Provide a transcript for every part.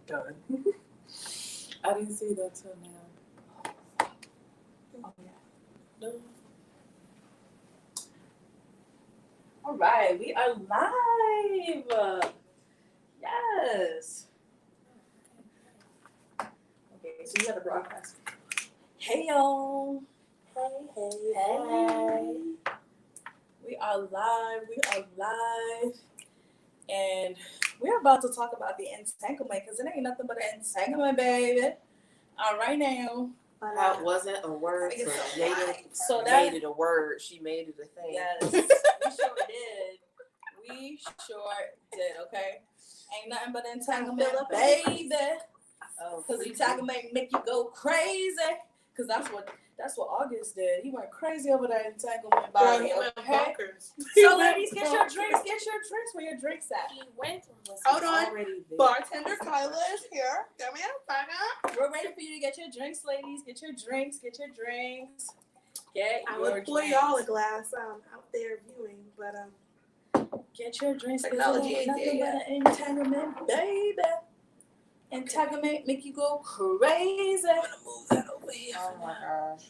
Done. I didn't see that till now. Oh yeah. No. All right, we are live. Yes. Okay, so you got to broadcast. Hey y'all. Hey. We are live. And we're about to talk about the entanglement because it ain't nothing but an entanglement, baby. All right now. That wasn't a word, but Jada made it a word. She made it a thing. Yes, we sure did, okay? Ain't nothing but entanglement, baby. Because entanglement make you go crazy. Because that's what August did. He went crazy over that entanglement body. Okay? So ladies, get your drinks. Where your drinks at? He went. Hold on. Bartender Kyla is here. Come here, find out. We're ready for you to get your drinks, ladies. Get your drinks. I would pour y'all a glass out there viewing, but get your drinks. Technology ain't nothing there but an entanglement, baby. Entanglement make you go crazy. I'm gonna move that over here. Oh my gosh.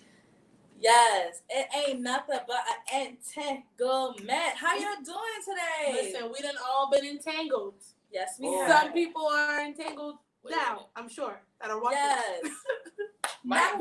Yes, it ain't nothing but an entanglement. How y'all doing today? listen, we done all been entangled. Yes, we Oh. have. Some people are entangled now, I'm sure, that are watching. Yes. Might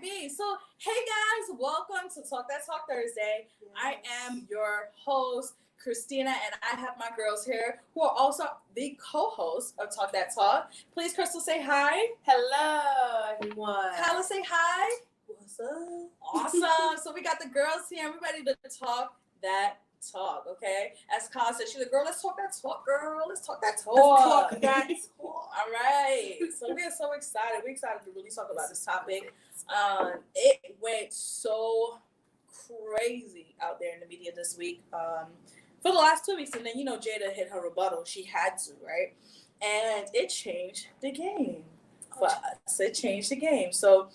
be. So, hey guys, welcome to Talk That Talk Thursday. Yes. I am your host, Christina, and I have my girls here who are also the co-hosts of Talk That Talk. Please, Crystal, say hi. Hello, everyone. Kyla, say hi. What's up? Awesome. So we got the girls here, and we're ready to talk that talk, okay? As Kyla said, she's like, girl, let's talk that talk, girl. Let's talk that talk. Talk that talk. All right. So we are so excited. We're excited to really talk about this topic. It went so crazy out there in the media this week. For the last 2 weeks, and then, Jada hit her rebuttal. She had to, right? And it changed the game for us. It changed the game. So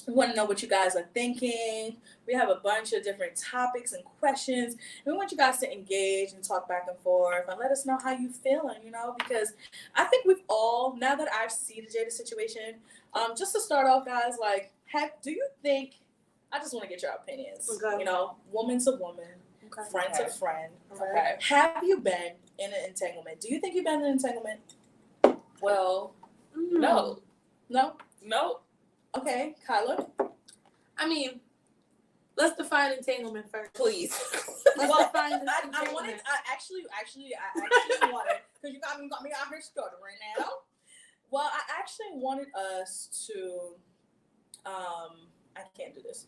we want to know what you guys are thinking. We have a bunch of different topics and questions. And we want you guys to engage and talk back and forth and let us know how you feeling, because I think we've all, now that I've seen the Jada situation, just to start off, guys, like, do you think, I just want to get your opinions, okay. Woman to woman, okay. friend to friend. Okay. Have you been in an entanglement? Do you think you've been in an entanglement? Well, No. Okay, Kyla? I mean, let's define entanglement first. please. Let's define this I entanglement. wanted, I actually wanted, because you got me out here stuttering now. Well, I actually wanted us to, I can't do this.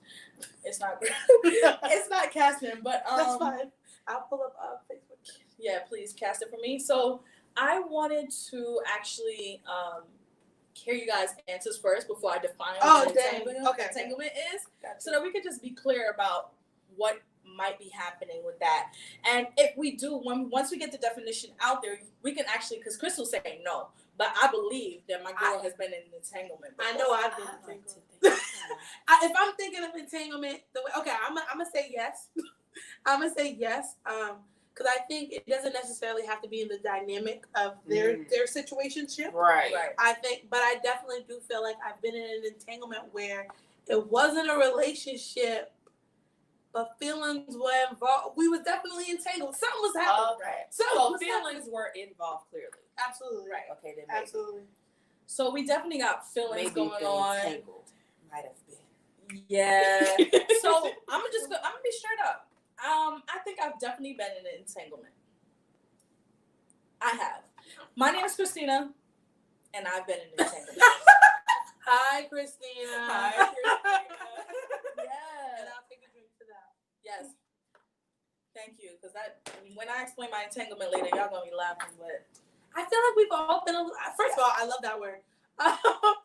It's not casting, but that's fine. I'll pull up Facebook. Yeah, please cast it for me. So I wanted to actually hear you guys' answers first before I define what entanglement is, so that we could just be clear about what might be happening with that. And if we do, once we get the definition out there, we can actually, because Crystal's saying no, but I believe that my girl has been in an entanglement before. I know I've been entangled. If I'm thinking of entanglement, I'm gonna say yes. I'm gonna say yes. Because I think it doesn't necessarily have to be in the dynamic of their situationship. Right. But I definitely do feel like I've been in an entanglement where it wasn't a relationship, but feelings were involved. We was definitely entangled. Something was happening. Okay. So feelings were involved clearly. Absolutely. Right. Okay, then absolutely. So we definitely got feelings going on. Entangled. Might have been. Yeah. So I'm gonna be straight up. I think I've definitely been in an entanglement. I have. My name is Christina, and I've been in an entanglement. Hi, Christina. Yeah. And I'll take a drink to that. Yes. Thank you, because when I explain my entanglement later, y'all gonna be laughing. But I feel like we've all been. First of all, I love that word.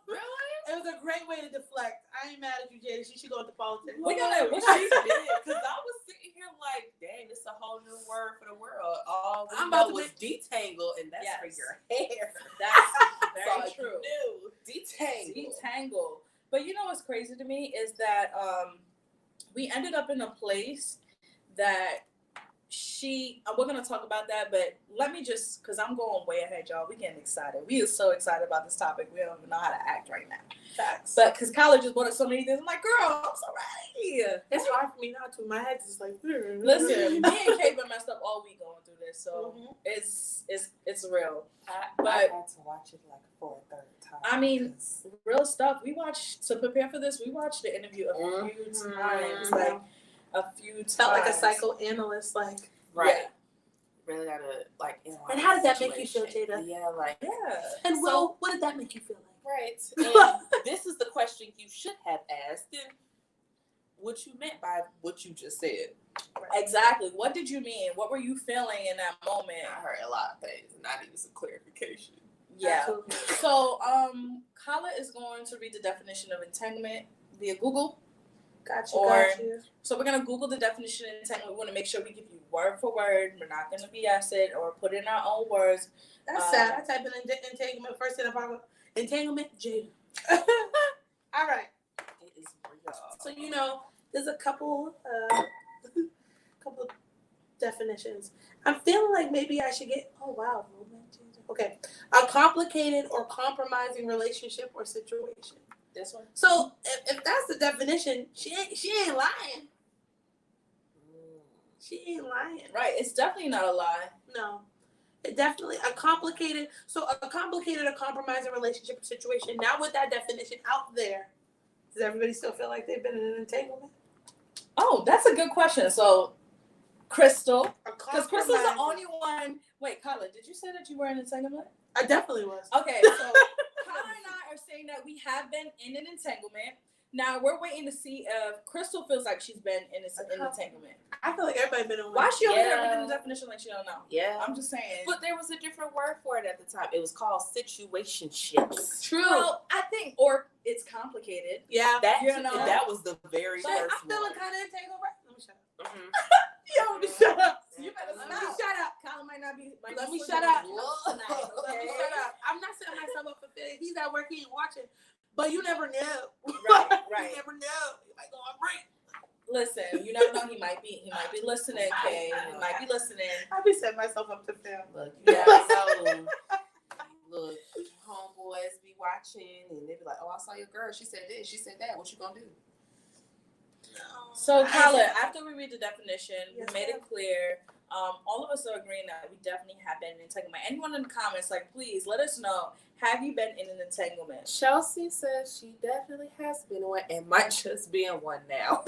Really? It was a great way to deflect. I ain't mad at you, Jada. She should go into politics. What she did? Because I was sitting here like, dang, this is a whole new word for the world. All we know was detangle, and that's for your hair. That's very true. Detangle. But what's crazy to me is that we ended up in a place that we're gonna talk about that, but let me just, cause I'm going way ahead, y'all. We getting excited. We are so excited about this topic. We don't even know how to act right now. Facts. But cause college just wanted so many things. I'm like, girl, I'm so ready. It's hard for me not to. My head's just like. Listen, me and Kate been messed up all week going through this, so it's real. I had to watch it like for a third time. I mean, real stuff. We watched to prepare for this. We watched the interview a few times, like a few times. Felt like a psychoanalyst, like. Right. Yeah. Really gotta like analyze. And how did that the make you feel, situation. Jada? Yeah, like And Will, what did that make you feel like? right. And this is the question you should have asked, and what you meant by what you just said. Exactly. What did you mean? What were you feeling in that moment? I heard a lot of things, and I needed some clarification. Yeah. Absolutely. So, Kala is going to read the definition of entanglement via Google. Got you. So we're gonna Google the definition of entanglement. We want to make sure we give you word for word. We're not gonna BS it or put in our own words. That's sad. I type in entanglement first and I entanglement, Jada. All right. It is real. So there's a couple definitions. I'm feeling like maybe I should get. Oh wow. Okay. A complicated or compromising relationship or situation. This one. So if that's the definition, she ain't lying. She ain't lying. Right. It's definitely not a lie. No. It definitely a complicated or compromising relationship or situation. Now with that definition out there, does everybody still feel like they've been in an entanglement? Oh, that's a good question. So, Crystal, because Crystal's the compromising- only one. Wait, Kala, did you say that you were in an entanglement? I definitely was. Okay, so Kala and I are saying that we have been in an entanglement. Now we're waiting to see if Crystal feels like she's been in an entanglement. I feel like everybody been in one. Why she over there Yeah. reading the definition like she don't know? Yeah. I'm just saying. But there was a different word for it at the time. It was called situationships. True. Well, I think, or it's complicated. Yeah. That that was the very But first I'm feeling one. kind of entangled. Right? Let me shut up. Mhm. Yo, Shut up. You better Let me stop. shut up. Kala might not be. Let me shut up. Tonight, Let me okay? shut up. I'm not setting myself up for failure. He's at work. He ain't watching. But you never know. Right, right. You never know. You might go on break. Listen, you never know. He might be listening, Kay. He might be listening. I be setting myself up to fail. Look, you gotta know. Look, homeboys be watching, and they be like, "Oh, I saw your girl. She said this. She said that. What you gonna do?" So, Kala, after we read the definition, Yes, we made it clear. All of us are agreeing that we definitely have been in an entanglement. Anyone in the comments, like, please let us know. Have you been in an entanglement? Chelsea says she definitely has been one, and might just be in one now.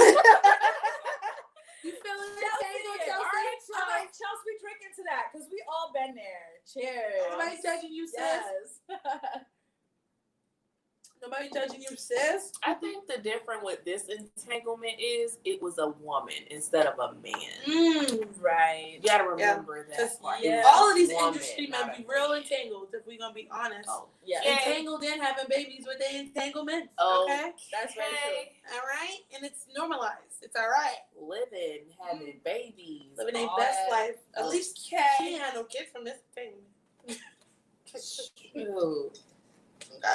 You feeling Chelsea, all right, Chelsea, we drink into that because we all been there. Cheers. Nobody judging you, sis. Yes. Nobody judging you, sis. I think the difference with this entanglement is it was a woman instead of a man. Right. You gotta remember that. Because part. yeah. It was all of these woman, industry not men be a real man. entangled, if we're going to be honest. Oh, Yeah. Yeah. Entangled in having babies with their entanglement. Oh. Okay? That's very true. All right? And it's normalized. It's all right. Living, having babies, Living their all best that. life. At Okay. least she ain't had no kids from this entanglement. Shoot.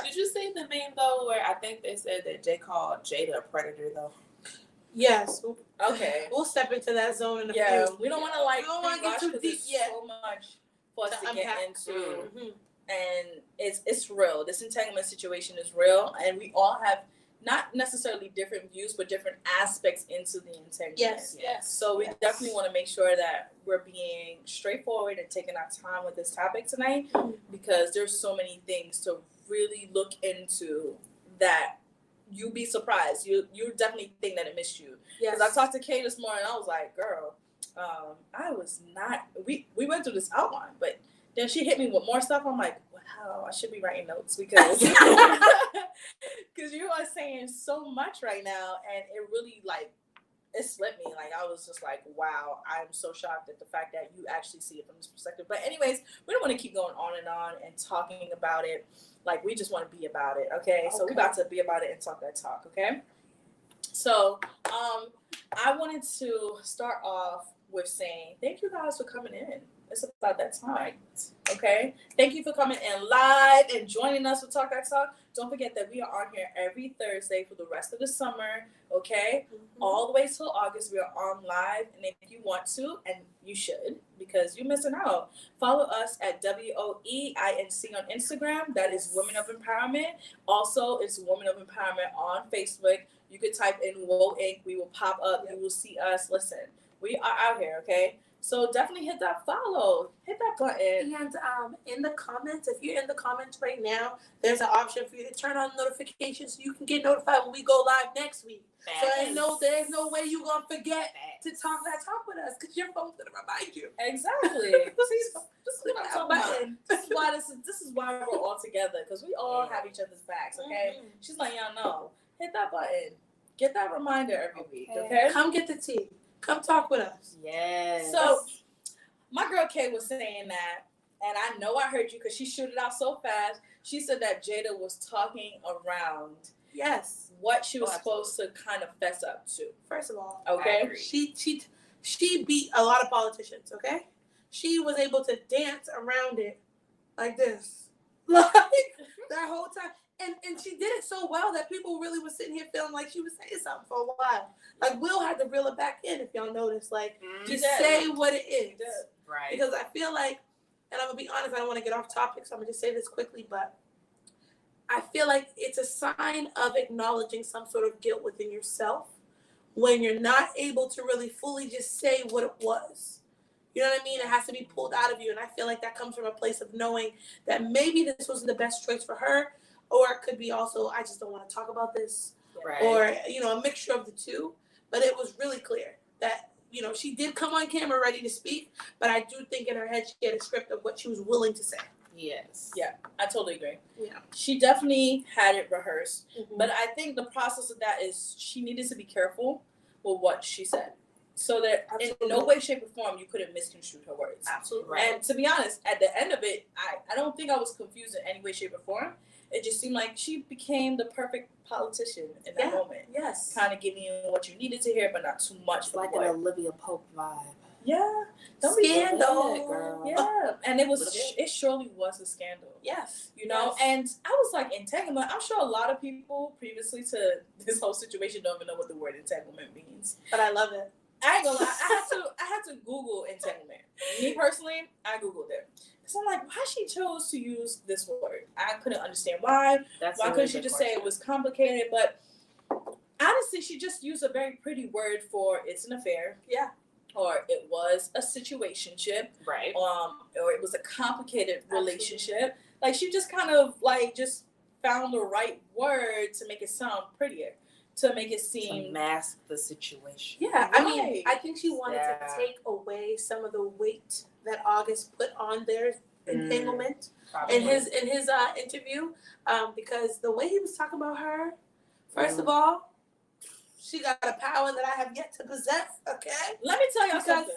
Did you see the meme though, where I think they said that Jay called Jada a predator though? Yes. Okay. We'll step into that zone in a Yeah, few. we don't want to like We don't wanna get rush too 'cause deep there's yet. so much for us To to get unpack. into. Mhm. And it's real. This entanglement situation is real, and we all have not necessarily different views, but different aspects into the entanglement. Yes. So we Yes. definitely want to make sure that we're being straightforward and taking our time with this topic tonight, because there's so many things to really look into that you'd be surprised. You definitely think that it missed you. Yes. Because I talked to Kay this morning, I was like, girl, I was not. We went through this outline, but then she hit me with more stuff. I'm like, wow, I should be writing notes because you are saying so much right now, and it really it slipped me. Like I was just like, wow, I'm so shocked at the fact that you actually see it from this perspective. But anyways, we don't want to keep going on and talking about it. Like we just want to be about it, okay? So we're about to be about it and talk that talk, okay? So I wanted to start off with saying thank you guys for coming in. It's about that time. Okay? Thank you for coming in live and joining us with Talk That Talk. Don't forget that we are on here every Thursday for the rest of the summer. Okay? All the way till August, we are on live. And if you want to, and you should, because you're missing out, follow us at WOEINC on Instagram. That is Women of Empowerment. Also, it's Women of Empowerment on Facebook. You could type in Whoa Inc. We will pop up. You will see us. Listen, we are out here, okay? So definitely hit that follow. Hit that button. And in the comments, if you're in the comments right now, there's an option for you to turn on notifications so you can get notified when we go live next week. So there's no way you're going to forget to talk that talk with us because your phone's going to remind you. Exactly. See, this is what I'm talking about. This is why we're all together, because we all have each other's backs, okay? Mm-hmm. She's like, y'all know. Hit that button. Get that reminder every week, okay? Come get the tea. Come talk with us. Yes. So, my girl Kay was saying that, and I know I heard you because she shooted out so fast. She said that Jada was talking around what she was supposed to kind of fess up to. First of all, okay, she beat a lot of politicians. Okay, she was able to dance around it like this, like that whole time. And she did it so well that people really was sitting here feeling like she was saying something for a while. Like Will had to reel it back in, if y'all notice. Like, just say what it is. Right. Because I feel like, and I'm going to be honest, I don't want to get off topic, so I'm going to just say this quickly, but I feel like it's a sign of acknowledging some sort of guilt within yourself when you're not able to really fully just say what it was. You know what I mean? It has to be pulled out of you. And I feel like that comes from a place of knowing that maybe this wasn't the best choice for her. Or it could be also, I just don't want to talk about this. Right. Or, a mixture of the two. But it was really clear that, she did come on camera ready to speak. But I do think in her head she had a script of what she was willing to say. Yes. Yeah, I totally agree. Yeah. She definitely had it rehearsed. Mm-hmm. But I think the process of that is she needed to be careful with what she said. So that in no way, shape, or form you could have misconstrued her words. Absolutely. Right. And to be honest, at the end of it, I don't think I was confused in any way, shape, or form. It just seemed like she became the perfect politician in that moment. Yes. Kind of giving you what you needed to hear, but not too much. It's like an Olivia Pope vibe. Yeah. Scandal. Girl. Yeah. And it surely was a scandal. Yes. Yes. And I was like, entanglement. I'm sure a lot of people previously to this whole situation don't even know what the word entanglement means. But I love it. I ain't gonna lie. I had to Google entanglement. Me personally, I Googled it. So I'm like, why she chose to use this word? I couldn't understand why. Why couldn't she just say it was complicated? But honestly, she just used a very pretty word for it's an affair. Yeah. Or it was a situationship. Right. Or it was a complicated relationship. Like she just kind of just found the right word to make it sound prettier. To make it seem to mask the situation. Yeah, right. I mean, I think she wanted to take away some of the weight that August put on their entanglement in his interview, because the way he was talking about her, first of all, she got a power that I have yet to possess. Okay, let me tell you something.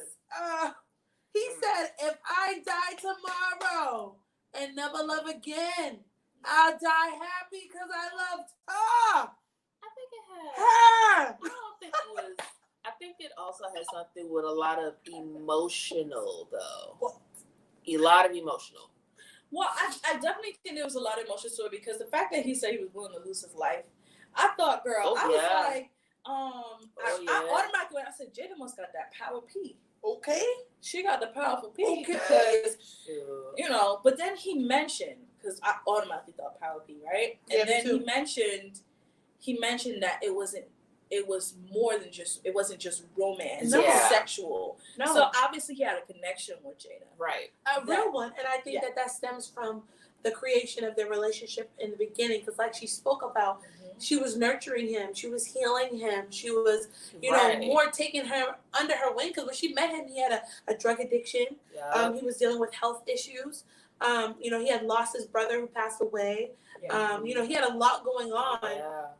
He said, "If I die tomorrow and never love again, I'll die happy because I loved her." I don't think it was. I think it also has something with a lot of emotional, though. A lot of emotional. Well, I definitely think there was a lot of emotion to it because the fact that he said he was willing to lose his life, I thought, girl, I was like, I automatically I said, Jada must got that power P. Okay, she got the powerful P because But then he mentioned, because I automatically thought power P, right? And then he mentioned that it was more than just, it wasn't just romance, it was sexual. No. So obviously he had a connection with Jada. Right. A real one. And I think that stems from the creation of their relationship in the beginning. Because like she spoke about, she was nurturing him. She was healing him. She was, more taking her under her wing. Because when she met him, he had a drug addiction. Yeah. He was dealing with health issues. He had lost his brother who passed away. Yeah. He had a lot going on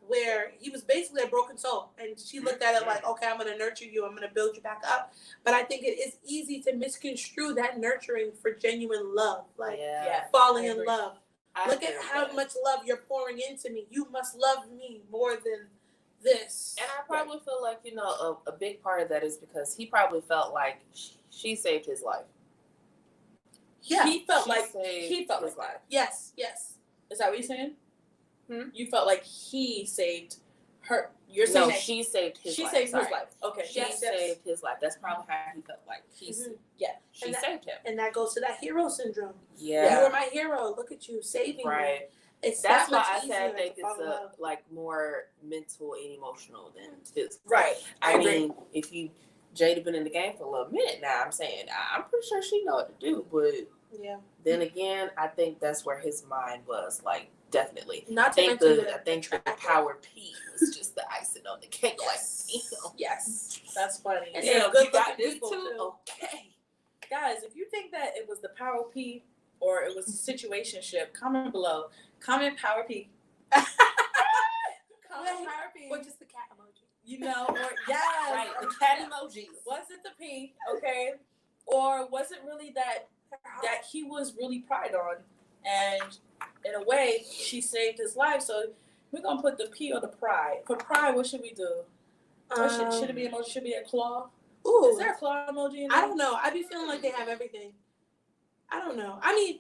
where he was basically a broken soul. And she looked at it like, okay, I'm going to nurture you. I'm going to build you back up. But I think it is easy to misconstrue that nurturing for genuine love, like falling in love. Look at how much love you're pouring into me. You must love me more than this. And I probably feel like, a big part of that is because he probably felt like she saved his life. Yeah. he felt She like saved he felt his like that. life. Yes, yes. Is that what you're saying? You Hmm? felt like he saved her. You're saying No, that she saved his she life. saved sorry. his life. Okay. She Yes, saved his life. That's probably how he felt like. Mhm. She And that- saved him. And that goes to that hero syndrome. Yeah. You were my hero. Look at you saving me. Right. It's That's that why much I said I easier think to fall it's in love. like more mental and emotional than physical. Right. I agree. mean, if Jada been in the game for a little minute now, I'm saying I'm pretty sure she know what to do. But Yeah. then again, I think that's where his mind was. Like, definitely. Not I to think mention the power P was just the icing on the cake. Yes. Like, you know. Yes. That's funny. And Yeah, they're you good got looking this people, too. too. Okay. Guys, if you think that it was the Power P or it was a situationship, comment below. Comment Power P. Comment Power P. Or just the cat emoji. You know, or yes, Right. The cat emojis. Was it the P? Okay, or was it really that he was really pried on, and in a way, she saved his life. So we're gonna put the P or the pride. For pride, what should we do? What should it be emoji? Should it be a claw? Ooh. Is there a claw emoji in there? I don't know. I be feeling like they have everything. I don't know. I mean,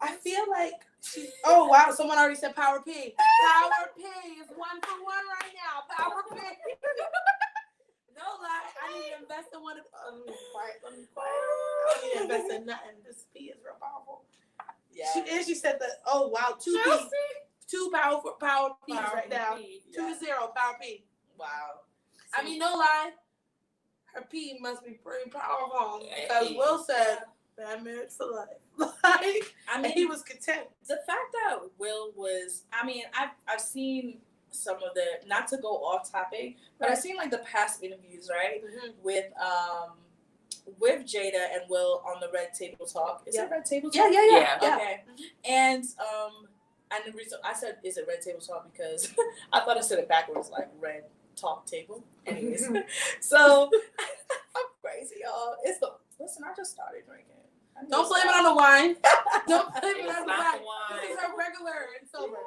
I feel like she. Oh wow! Someone already said Power P. Power P is 1 for 1 right now. Power P. No lie, I need to invest in one of. Let me be quiet. Let me be quiet. I don't need to invest in nothing. This P is real powerful. Yeah. She said that. Oh wow, 2 P, 2 powerful power P's right now. Yeah. 2-0 Power P. Wow. I mean, no lie, her P must be pretty powerful Yeah, because it Will is. said, "Bad marriage for life." Like, I and mean, he was content. the fact that Will was, I mean, I've seen some of the, not to go off topic, but I've seen like the past interviews, right, with Jada and Will on the Red Table Talk. Is it Red Table Talk? Yeah. Okay. And the reason I said is it Red Table Talk because I thought I said it backwards, like Red Talk Table. Anyways, so I'm crazy, y'all. Listen. I just started drinking. Don't blame it on the wine. Don't blame it It's on the not wine. the wine. This is her regular and sober.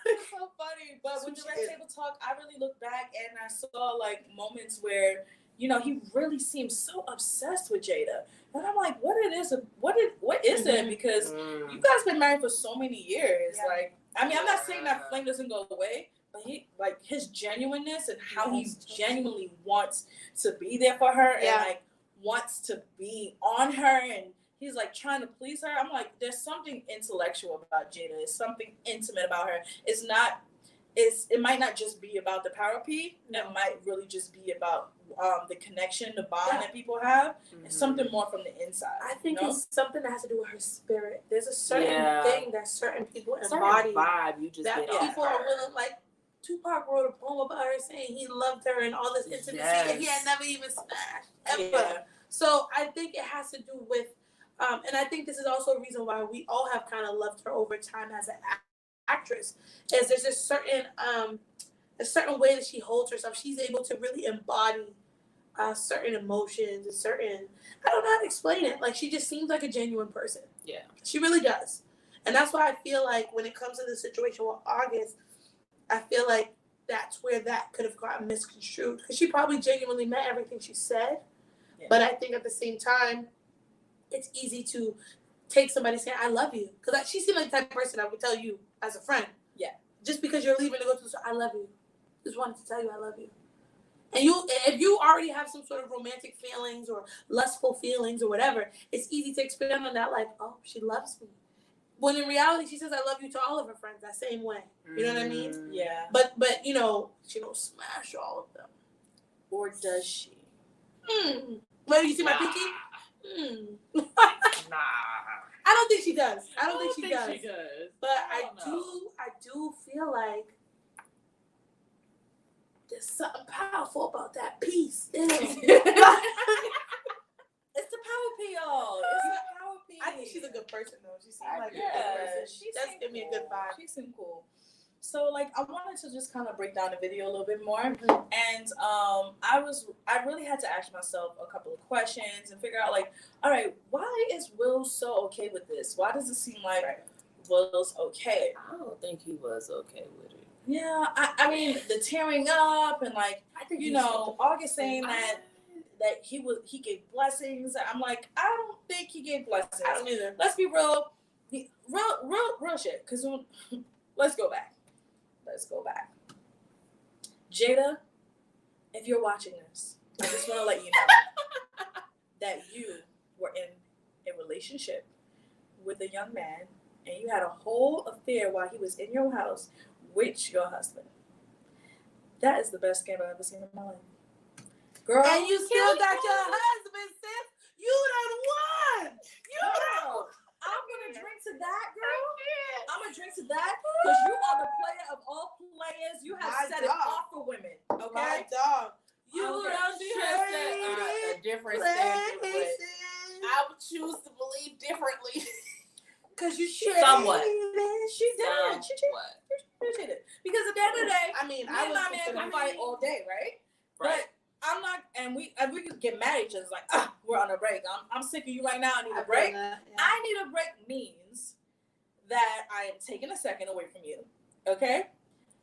It's so funny. But with the Red Table Talk, I really looked back and I saw like moments where, you know, he really seemed so obsessed with Jada. And I'm like, what is it? Because you guys been married for so many years. Yeah. Like, I mean, I'm not saying that flame doesn't go away, but he, like, his genuineness and how he genuinely wants to be there for her and like wants to be on her and he's like trying to please her. I'm like, there's something intellectual about Jada. There's something intimate about her. It might not just be about the Power P. It might really just be about the connection, the bond that people have. It's something more from the inside. I think you know? it's something that has to do with her spirit. There's a certain thing that certain people Certain embody vibe you just that get people off are her. willing. Like Tupac wrote a poem about her saying he loved her and all this intimacy, and he had never even smashed ever. Yeah. So I think it has to do with, and I think this is also a reason why we all have kind of loved her over time as an actress. Is there's a certain way that she holds herself. She's able to really embody certain emotions and certain. I don't know how to explain it. Like she just seems like a genuine person. Yeah. She really does, and that's why I feel like when it comes to the situation with August, I feel like that's where that could have gotten misconstrued because she probably genuinely meant everything she said. Yeah. But I think at the same time, it's easy to take somebody saying, I love you. Because she seemed like the type of person I would tell you as a friend. Yeah. Just because you're leaving to go to the store, I love you. Just wanted to tell you I love you. And if you already have some sort of romantic feelings or lustful feelings or whatever, it's easy to expand on that like, oh, she loves me. When in reality, she says I love you to all of her friends that same way. You know what I mean? Yeah. But you know, she don't smash all of them. Or does she? Well, you see my pinky? Nah. I don't think she does. I don't think she does. She does. But I don't do feel like there's something powerful about that piece. It's the Power P, y'all. It's the Power P. I think she's a good person though. She seems like a good Yeah, person. she does give me a good vibe. She seemed cool. So like I wanted to just kind of break down the video a little bit more, and I really had to ask myself a couple of questions and figure out like, all right, why is Will so okay with this? Why does it seem like Will's okay? I don't think he was okay with it. Yeah, I mean the tearing up and like I think you know August saying that that he gave blessings. I'm like, I don't think he gave blessings. I don't either. Let's be real shit. Because let's go back. Jada, if you're watching this, I just want to let you know that you were in a relationship with a young man and you had a whole affair while he was in your house with your husband. That is the best scam I've ever seen in my life. Girl. And you still got your husband, sis. You done won. Girl, I'm going to drink to that, girl. I'm going to drink to that because you are the player of all players. You have set it off for women. Okay? My dog. You Okay, done she has set a different standard, but I would choose to believe differently. Because you should. Somewhat. She did. She cheated. Because at the end of the day, I mean, me and my man can fight all day, right? But I'm not, and we could get mad at each other. It's like, we're on a break. I'm sick of you right now. I need a break. I need a break means that I am taking a second away from you. Okay?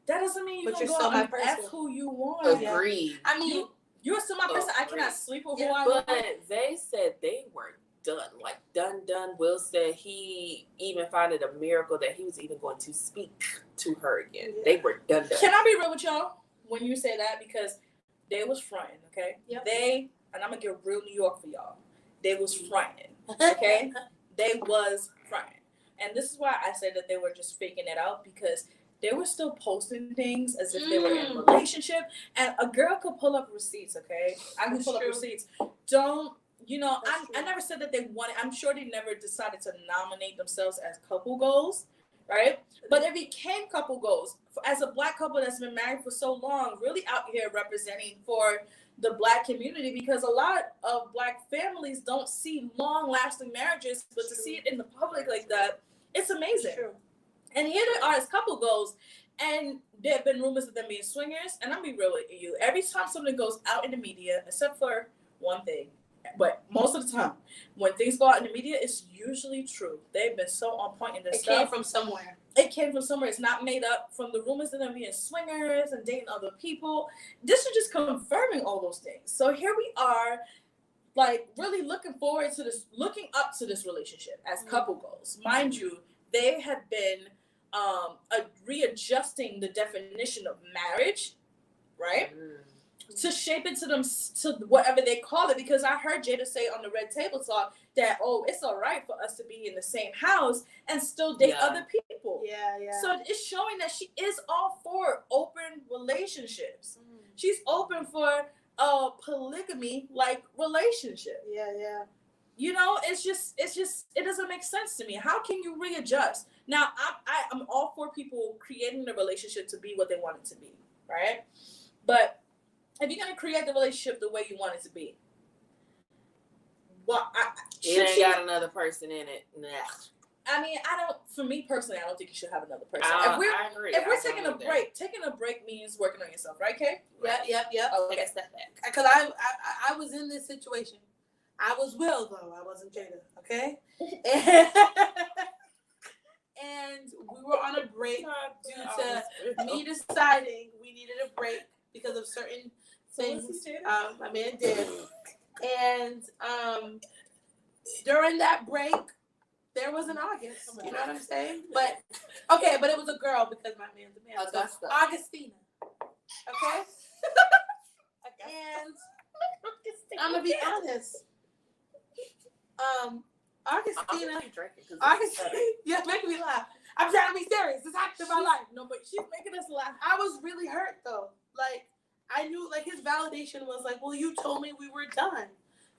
That doesn't mean you're still go my out and person. F who you want. Agreed. I mean, You're still my person. I cannot sleep with who I But want. they said they were done. Like, done. Will said he even found it a miracle that he was even going to speak to her again. Yeah. They were done. Can I be real with y'all when you say that? Because they was fronting, okay? Yep. They, and I'm going to get real New York for y'all. They was fronting, okay? They was fronting. And this is why I said that they were just faking it out, because they were still posting things as if they were in a relationship. And a girl could pull up receipts, okay? I can pull up receipts. Don't, I never said that they wanted, I'm sure they never decided to nominate themselves as couple goals, right? But it became couple goals. As a Black couple that's been married for so long, really out here representing for the Black community, because a lot of Black families don't see long-lasting marriages, but to see it in the public like that, it's amazing. True. And here they are as couple goals, and there have been rumors of them being swingers. And I'll be real with you. Every time something goes out in the media, except for one thing, but most of the time, when things go out in the media, it's usually true. They've been so on point in this stuff. It came from somewhere. It came from somewhere. It's not made up from the rumors of them being swingers and dating other people. This is just confirming all those things. So here we are, like, really looking forward to this, looking up to this relationship as couple goals. Mind you, they have been readjusting the definition of marriage, right? To shape it to them, to whatever they call it. Because I heard Jada say on the Red Table Talk that, it's all right for us to be in the same house and still date other people. Yeah. So it's showing that she is all for open relationships. She's open for a polygamy like relationship. Yeah. It's just it doesn't make sense to me. How can you readjust? Now I'm all for people creating the relationship to be what they want it to be, right? But if you're gonna create the relationship the way you want it to be, it ain't got another person in it. Nah. I mean, for me personally, I don't think you should have another person. I agree. If we're taking a break means working on yourself, right, Kay? Yep. Okay. Take a step back. Because I was in this situation. I was Will, though. I wasn't Jada, okay? And we were on a break due to me deciding we needed a break because of certain things my man did. And during that break, there was an August. You know what I'm saying? But it was a girl because my man's a man. Augusta. Augustina. Okay? And I'm gonna be honest. Augustina, yeah, making me laugh. I'm trying to be serious. This happened in my life. No, but she's making us laugh. I was really hurt though. Like, I knew, like, his validation was like, well, you told me we were done.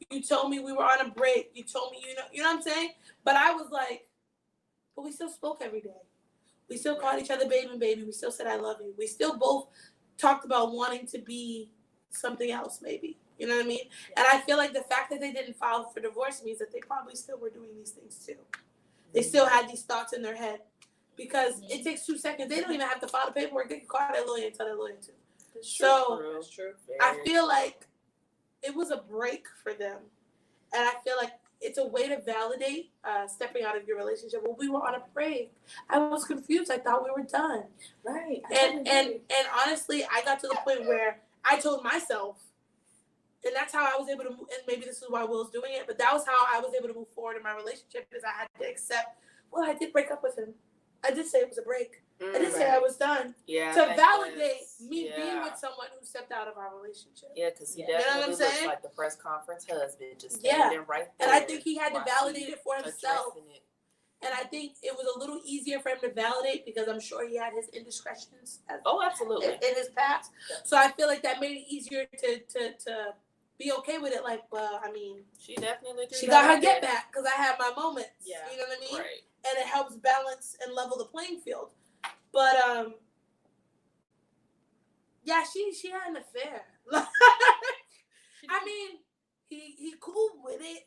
You told me we were on a break. You told me, you know what I'm saying? But I was like, but we still spoke every day. We still called each other baby. We still said I love you. We still both talked about wanting to be something else, maybe. You know what I mean? And I feel like the fact that they didn't file for divorce means that they probably still were doing these things too. They still had these thoughts in their head. Because it takes 2 seconds. They don't even have to file the paperwork. They can call their lawyer and tell their lawyer to. That's true. I feel like it was a break for them. And I feel like it's a way to validate stepping out of your relationship. Well, we were on a break. I was confused. I thought we were done. Right. And honestly, I got to the point where I told myself, and that's how I was able to move, and maybe this is why Will's doing it, but that was how I was able to move forward in my relationship, is I had to accept, well, I did break up with him. I did say it was a break. I did say I was done. Yeah. To validate me being with someone who stepped out of our relationship. Yeah, because he You know what I'm definitely looks saying? like the press conference husband, just standing right there. And I think he had to while validate she's it for himself. addressing it. And I think it was a little easier for him to validate because I'm sure he had his indiscretions Oh, absolutely. in his past. So I feel like that made it easier to be okay with it. Like, well, I mean, She definitely she got her get back because I had my moments. Yeah. You know what I mean? Right. And it helps balance and level the playing field. But yeah, she had an affair. I mean, he cool with it.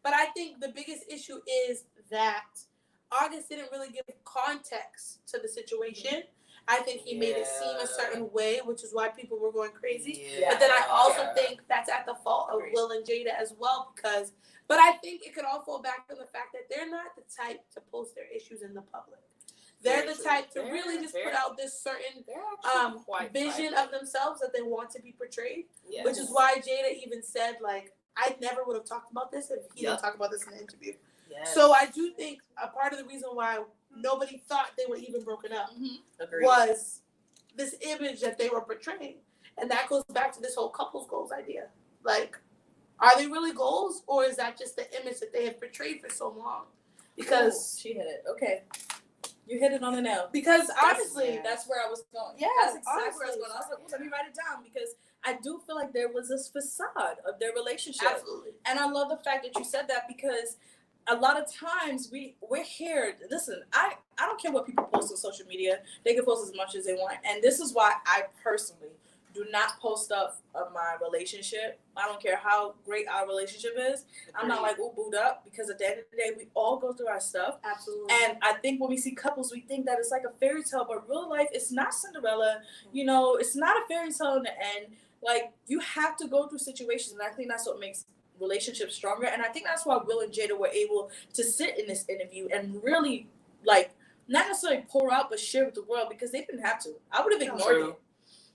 But I think the biggest issue is that August didn't really give context to the situation. I think he made it seem a certain way, which is why people were going crazy. Yeah. But then I also think that's at the fault of Will and Jada as well, but I think it could all fall back on the fact that they're not the type to post their issues in the public. They're the type to really just put out this certain vision of themselves that they want to be portrayed, which is why Jada even said, like, I never would have talked about this if he didn't talk about this in the interview. Yes. So I do think a part of the reason why nobody thought they were even broken up was this image that they were portraying. And that goes back to this whole couples goals idea. Like, are they really goals, or is that just the image that they have portrayed for so long? Because she hit it. Okay. You hit it on the nail. Because honestly, that's where I was going. Yeah, that's exactly where I was going. I was like, well, let me write it down, because I do feel like there was this facade of their relationship. Absolutely. And I love the fact that you said that, because a lot of times we're here. Listen, I don't care what people post on social media. They can post as much as they want. And this is why I personally do not post stuff of my relationship. I don't care how great our relationship is. I'm not like, ooh, booed up, because at the end of the day, we all go through our stuff. Absolutely. And I think when we see couples, we think that it's like a fairy tale, but real life, it's not Cinderella. You know, it's not a fairy tale in the end. Like, you have to go through situations, and I think that's what makes relationships stronger. And I think that's why Will and Jada were able to sit in this interview and really, like, not necessarily pour out, but share with the world, because they didn't have to. I would have ignored it.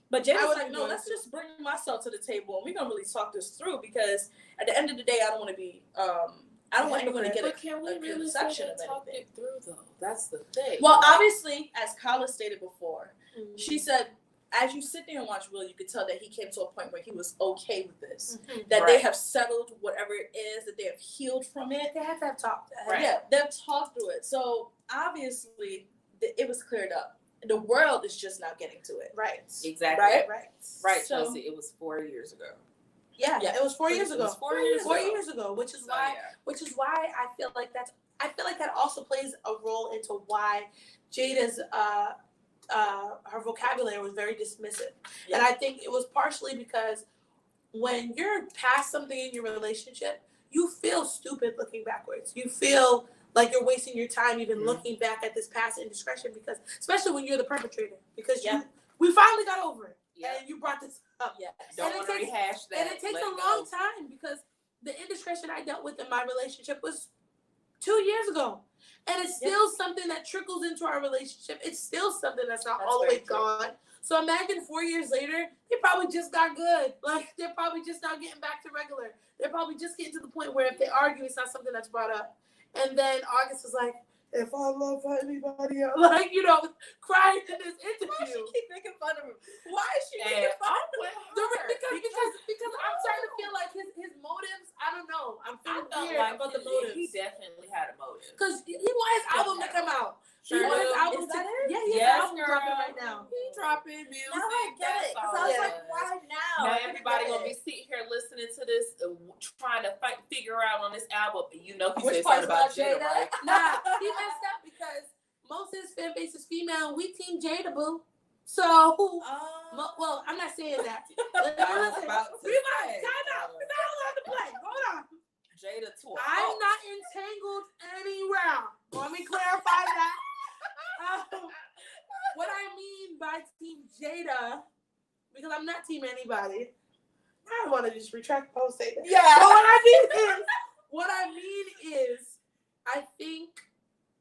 But Jada was like, no, let's just bring myself to the table, and we're going to really talk this through, because at the end of the day, I don't want to be, I don't want anyone to get a conception of talk anything. it through, though? That's the thing. Well, obviously, as Kala stated before, she said, as you sit there and watch Will, you could tell that he came to a point where he was okay with this. That they have settled whatever it is, that they have healed from it. They have to have talked. Yeah, they've talked through it. So, obviously, it was cleared up. The world is just now getting to it. Right. Exactly. Right. So, Chelsea, it was 4 years ago. Yeah, it was 4 years ago. It was 4 years ago. 4 years ago, which is why I feel like that also plays a role into why Jada's her vocabulary was very dismissive. And I think it was partially because when you're past something in your relationship, you feel stupid looking backwards. You feel like you're wasting your time even looking back at this past indiscretion, because especially when you're the perpetrator, because we finally got over it. And you brought this up. Don't want to rehash that. And it takes a long time, because the indiscretion I dealt with in my relationship was 2 years ago. And it's still something that trickles into our relationship. It's still something that's not all the way gone. So imagine 4 years later, they probably just got good. Like, they're probably just now getting back to regular. They're probably just getting to the point where if they argue, it's not something that's brought up. And then August was like, if I love anybody else, like, you know, crying in this interview. Why she keep making fun of him? Why is she making fun of him? Because I'm starting to feel like his motives, I don't know. I'm feeling weird about the motives. He definitely had a motive. Because he want his album to come out. Sure. He want his album Is that it? Yeah, album dropping right now. He dropping music. Now I get it. Because I was like, why now? Now everybody gonna be sitting here listening to this, trying to figure out on this album. You know, he Which said something part's about Jada, right? Nah, he messed up because most of his fan base is female. We team Jada, boo. So, well, I'm not saying that. Time out. We're not allowed to play. Hold on. Jada too. I'm not entangled anywhere. Let me clarify that. What I mean by team Jada, because I'm not team anybody. I want to just retract the whole statement. Yeah. But what I mean is, I think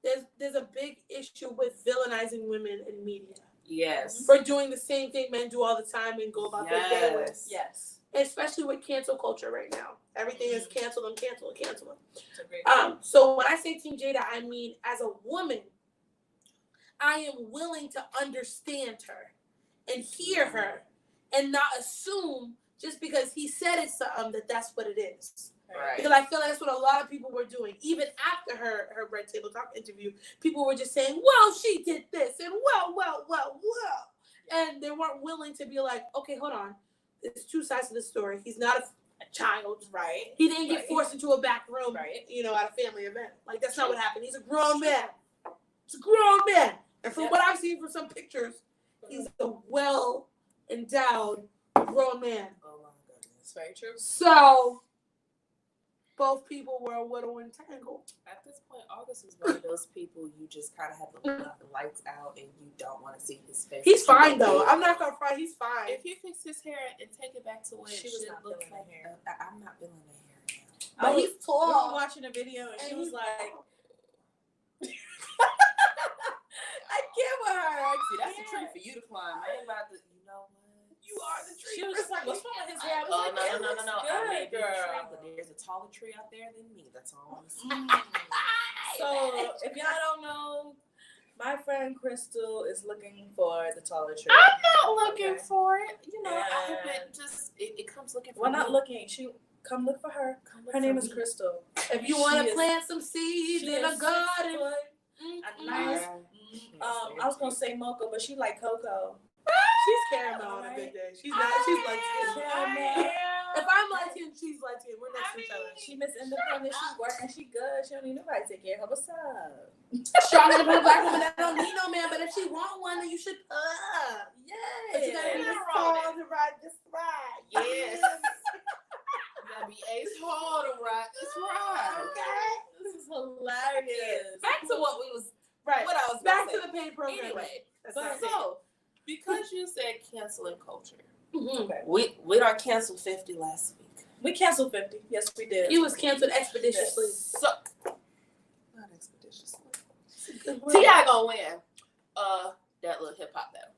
there's a big issue with villainizing women in media. Yes. For doing the same thing men do all the time and go about their day with. Yes. especially with cancel culture right now. Everything is canceled and canceled and canceled. Agree. So when I say Team Jada, I mean as a woman, I am willing to understand her and hear her and not assume just because he said it's something that that's what it is. Right. Because I feel like that's what a lot of people were doing. Even after her Red Table Talk interview, people were just saying, well, she did this and well. And they weren't willing to be like, okay, hold on. There's two sides to the story. He's not a child. Right. He didn't get Right. forced into a back room, Right. at a family event. Like, that's not what happened. He's a grown man. He's a grown man. And from what I've seen from some pictures, he's a well-endowed grown man. Oh my goodness. It's very true. So, both people were a little entangled. At this point, August is one of those people you just kind of have to leave the lights out and you don't want to see his face. He's fine, though. I'm not going to cry. He's fine. If he fix his hair and take it back to what She it was should not look feeling like, the hair. I'm not feeling the hair now. But he's We were tall. watching a video and she was like, I get with her. See, that's a tree for you to climb. I ain't about to, you know what? You are the tree. she was just like, what's wrong with his hair? I was Oh, like, no. it looks I may good, be a tree, girl. but there's a taller tree out there than me. That's all I'm saying. So if y'all don't know, my friend Crystal is looking for the taller tree. I'm not looking Okay. for it. You know, I And- haven't just, it comes looking for We're me. not looking. She come look for her. Come look Her name for is me. Crystal. If you want She to is- plant some seeds She in is a garden. 6 foot, a nice. Alright. I was gonna say mocha, but she like cocoa. She's caramel on a big day. She's not. She's light skinned. Caramel. If I'm light skinned, she's light skinned. We're next to each other. She Miss Independent. She's working. She good. She don't need nobody to take care of her. What's up? Strong independent black woman that don't need no man, but if she want one, then you should up. Yeah. But you gotta be this tall to ride this ride. Yes. You gotta be ace tall to ride this ride. Okay. This is hilarious. Back to what we was, Right. what I was Back gonna to the paid program. Anyway, That's but not it. so because you said canceling culture, Mhm. Okay. we done canceled 50 last week. We canceled 50. Yes, we did. He was canceled expeditiously. So not expeditiously. Good word. T.I. gonna win. That little hip hop battle.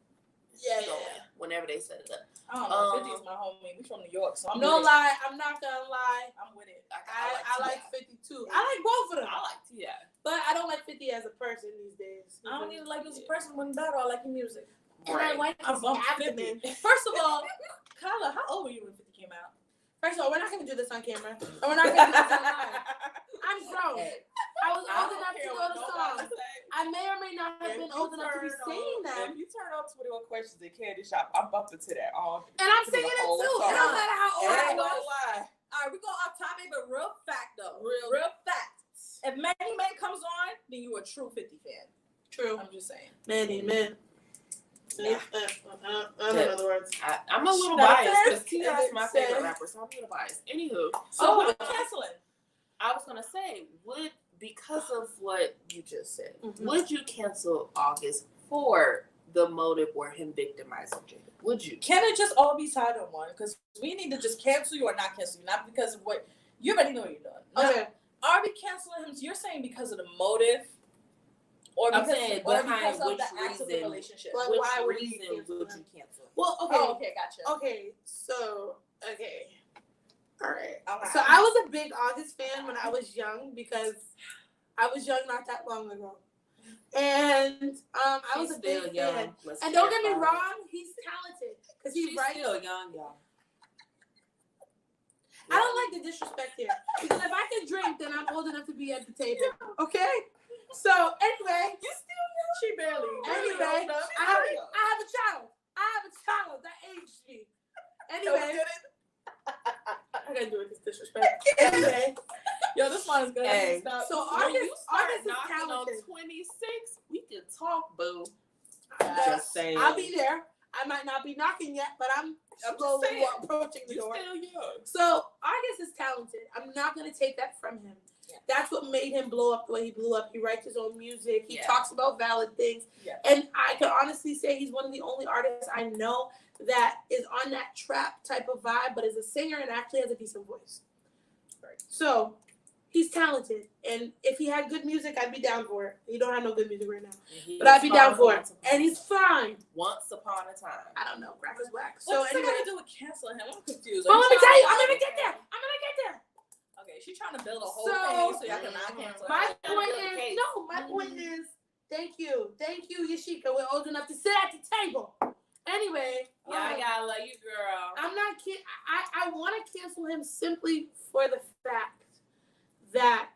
Yeah, He gonna yeah. win whenever they set it up. I don't know. 50 is my homie. We from New York, so I'm No with it. lie, I'm not gonna lie. I'm with it. I like 52. I like both of them. I like T.I. But I don't like 50 as a person these days. I don't even like you as a person when better. I like your music. And I like his I'm abdomen. 50. First of all, Kyla, how old were you when 50 came out? First of all, we're not gonna do this on camera. And we're not gonna do this online. I'm grown. I was old enough to know the song. I may or may not have been old enough to be singing them. If you turn on 21 Questions in Candy Shop, I'm bumping to that all. And I'm the singing it whole too. song. It don't matter how old I Ain't was. gonna lie. All right, we go off topic, but real fact though. Real fact. If Manny Man comes on, then you a true 50 fan. True. I'm just saying. Many men. Yeah. In other words. I'm a little That biased because says- T.I. is my it favorite says- rapper, so I'm a little biased. Anywho, So we're canceling. I was gonna say, because of what you just said, Mhm. would you cancel August for the motive where him victimizing Jada? Would you? Can it just all be tied on one? Because we need to just cancel you or not cancel you, not because of what you already know what you're doing. Now, Okay. are we canceling him? You're saying because of the motive, or I'm because, saying or behind because of which the acts of the reason- relationship? Like, Which why would you reason cancel would him? you cancel? Well, okay. Oh, okay, gotcha. Okay. So, okay. All right. Okay. So I was a big August fan when I was young because I was young not that long ago. And I was She's a big still young. fan. Let's And don't get me clarify. wrong, he's talented because he She's writes. still young, y'all. I don't like the disrespect here because if I can drink, then I'm old enough to be at the table. Okay. So anyway, You still young. She barely. Anyway, I have a child. I have a child that aged me. Anyway, I gotta do it with disrespect. Anyway, Yo, this one is good. Hey. Stop. so When you August start is knocking on talented. 26, we can talk, boo. Uh, Just saying. I'll be there. I might not be knocking yet, but I'm just slowly saying. approaching the You door. still young. So August is talented. I'm not gonna take that from him. Yeah. That's what made him blow up the way he blew up. He writes his own music. He Yeah. talks about valid things. Yeah. And I can honestly say he's one of the only artists I know that is on that trap type of vibe, but is a singer and actually has a decent voice. Right. So he's talented, and if he had good music, I'd be down for it. He don't have no good music right now, He but I'd be was down fine for it. once upon And a he's time. fine. Once upon a time. I don't know. Crack is whack. So So what's it anyway, got to do with canceling him? I'm confused. well, Are let me trying tell you. to- I'm gonna get there. Okay, she's trying to build a whole So- thing so y'all cannot cancel My him. point build a is, case. no. My point is, thank you, Yashika. We're old enough to sit at the table. Anyway, Yeah, I gotta love you, girl. I'm not kidding. I want to cancel him simply for the fact that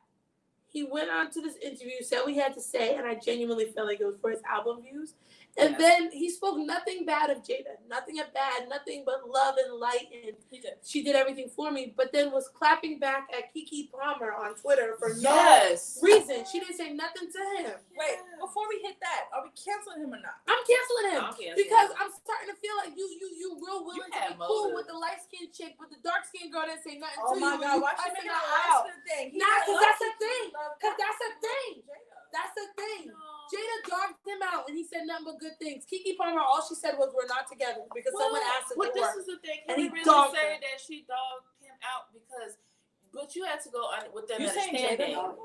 he went on to this interview, said what he had to say, and I genuinely felt like it was for his album views. And Yes. then he spoke nothing bad of Jada, nothing bad, nothing but love and light, and He did. she did everything for me. But then was clapping back at Keke Palmer on Twitter for Yes. no reason. She didn't say nothing to him. Wait, before we hit that, are we canceling him or not? I'm canceling him I'm canceling because him. I'm starting to feel like you real willing to had be cool motive. with the light skinned chick, but the dark skinned girl didn't say nothing Oh to my you. God, You why she cussing making her a out? light thing? Nah, 'cause that's the thing. Love 'Cause that. that's the thing. Jada. That's the thing. No. Jada dogged him out, and he said nothing but good things. Keke Palmer, all she said was, "We're not together," because someone asked if But they this were. is the thing. And Can he we really dogged say her. that she dogged him out because? But you had to go on with them You saying understanding. Jada?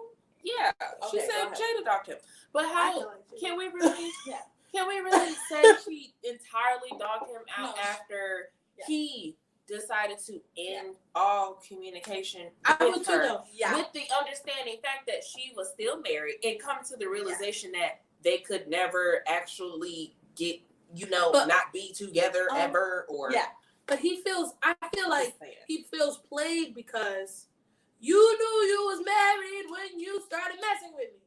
Yeah, she Okay, said go ahead. Jada dogged him. But I how feel like Jada. can we really? Yeah. Can we really say she entirely dogged him out No. after Yeah. he decided to end all communication I with would too, her? though. Yeah. With the understanding fact that she was still married and come to the realization that they could never actually get, But- not be together ever or Yeah. But I feel like Just saying. he feels played because you knew you was married when you started messing with me.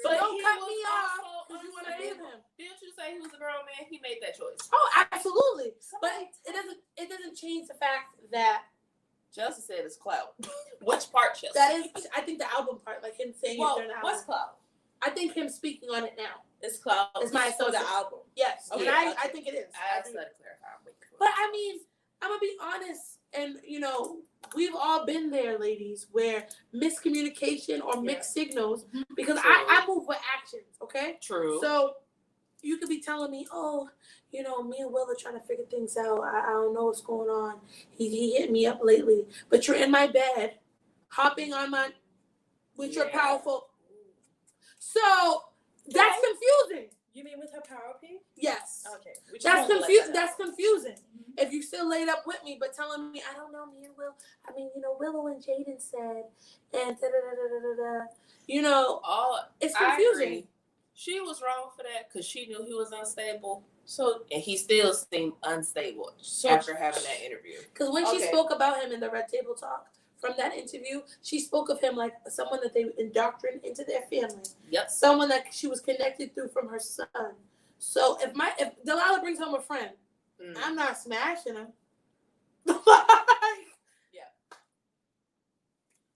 So But don't he cut was me also off because you want to leave unstable. him. Didn't you say he was a grown man? He made that choice. Oh, absolutely. But Somebody- it doesn't change the fact that Chelsea said it's clout. Which part, Chelsea? that is, I think the album part, like him saying Well, it's their album. what's cloud? I think him speaking on it now. It's cloud. It's my for the associate. album. Yes, Okay, and I gotcha. think it is. I I asked think- her to clarify. I'm waiting for it. But I mean, I'm gonna be honest, and we've all been there, ladies, where miscommunication or mixed signals. Because True. I move with actions, okay? True. So you could be telling me, oh, me and Will are trying to figure things out. I don't know what's going on. He hit me up lately, but you're in my bed, hopping on with your Yeah. powerful. So that's confusing. You mean with her power P? Yes. Okay. We just That's wanted to let confusing. that That's confusing. If you still laid up with me, but telling me, I don't know, me and Will. I mean, Willow and Jaden said, and da da da da da da. All It's I confusing. agree. She was wrong for that because she knew he was unstable, So and he still seemed unstable So- after having that interview. Because when she Okay. spoke about him in the Red Table Talk from that interview, she spoke of him like someone that they indoctrinated into their family, Yep. someone that she was connected through from her son. So if Delilah brings home a friend, Mm. I'm not smashing him.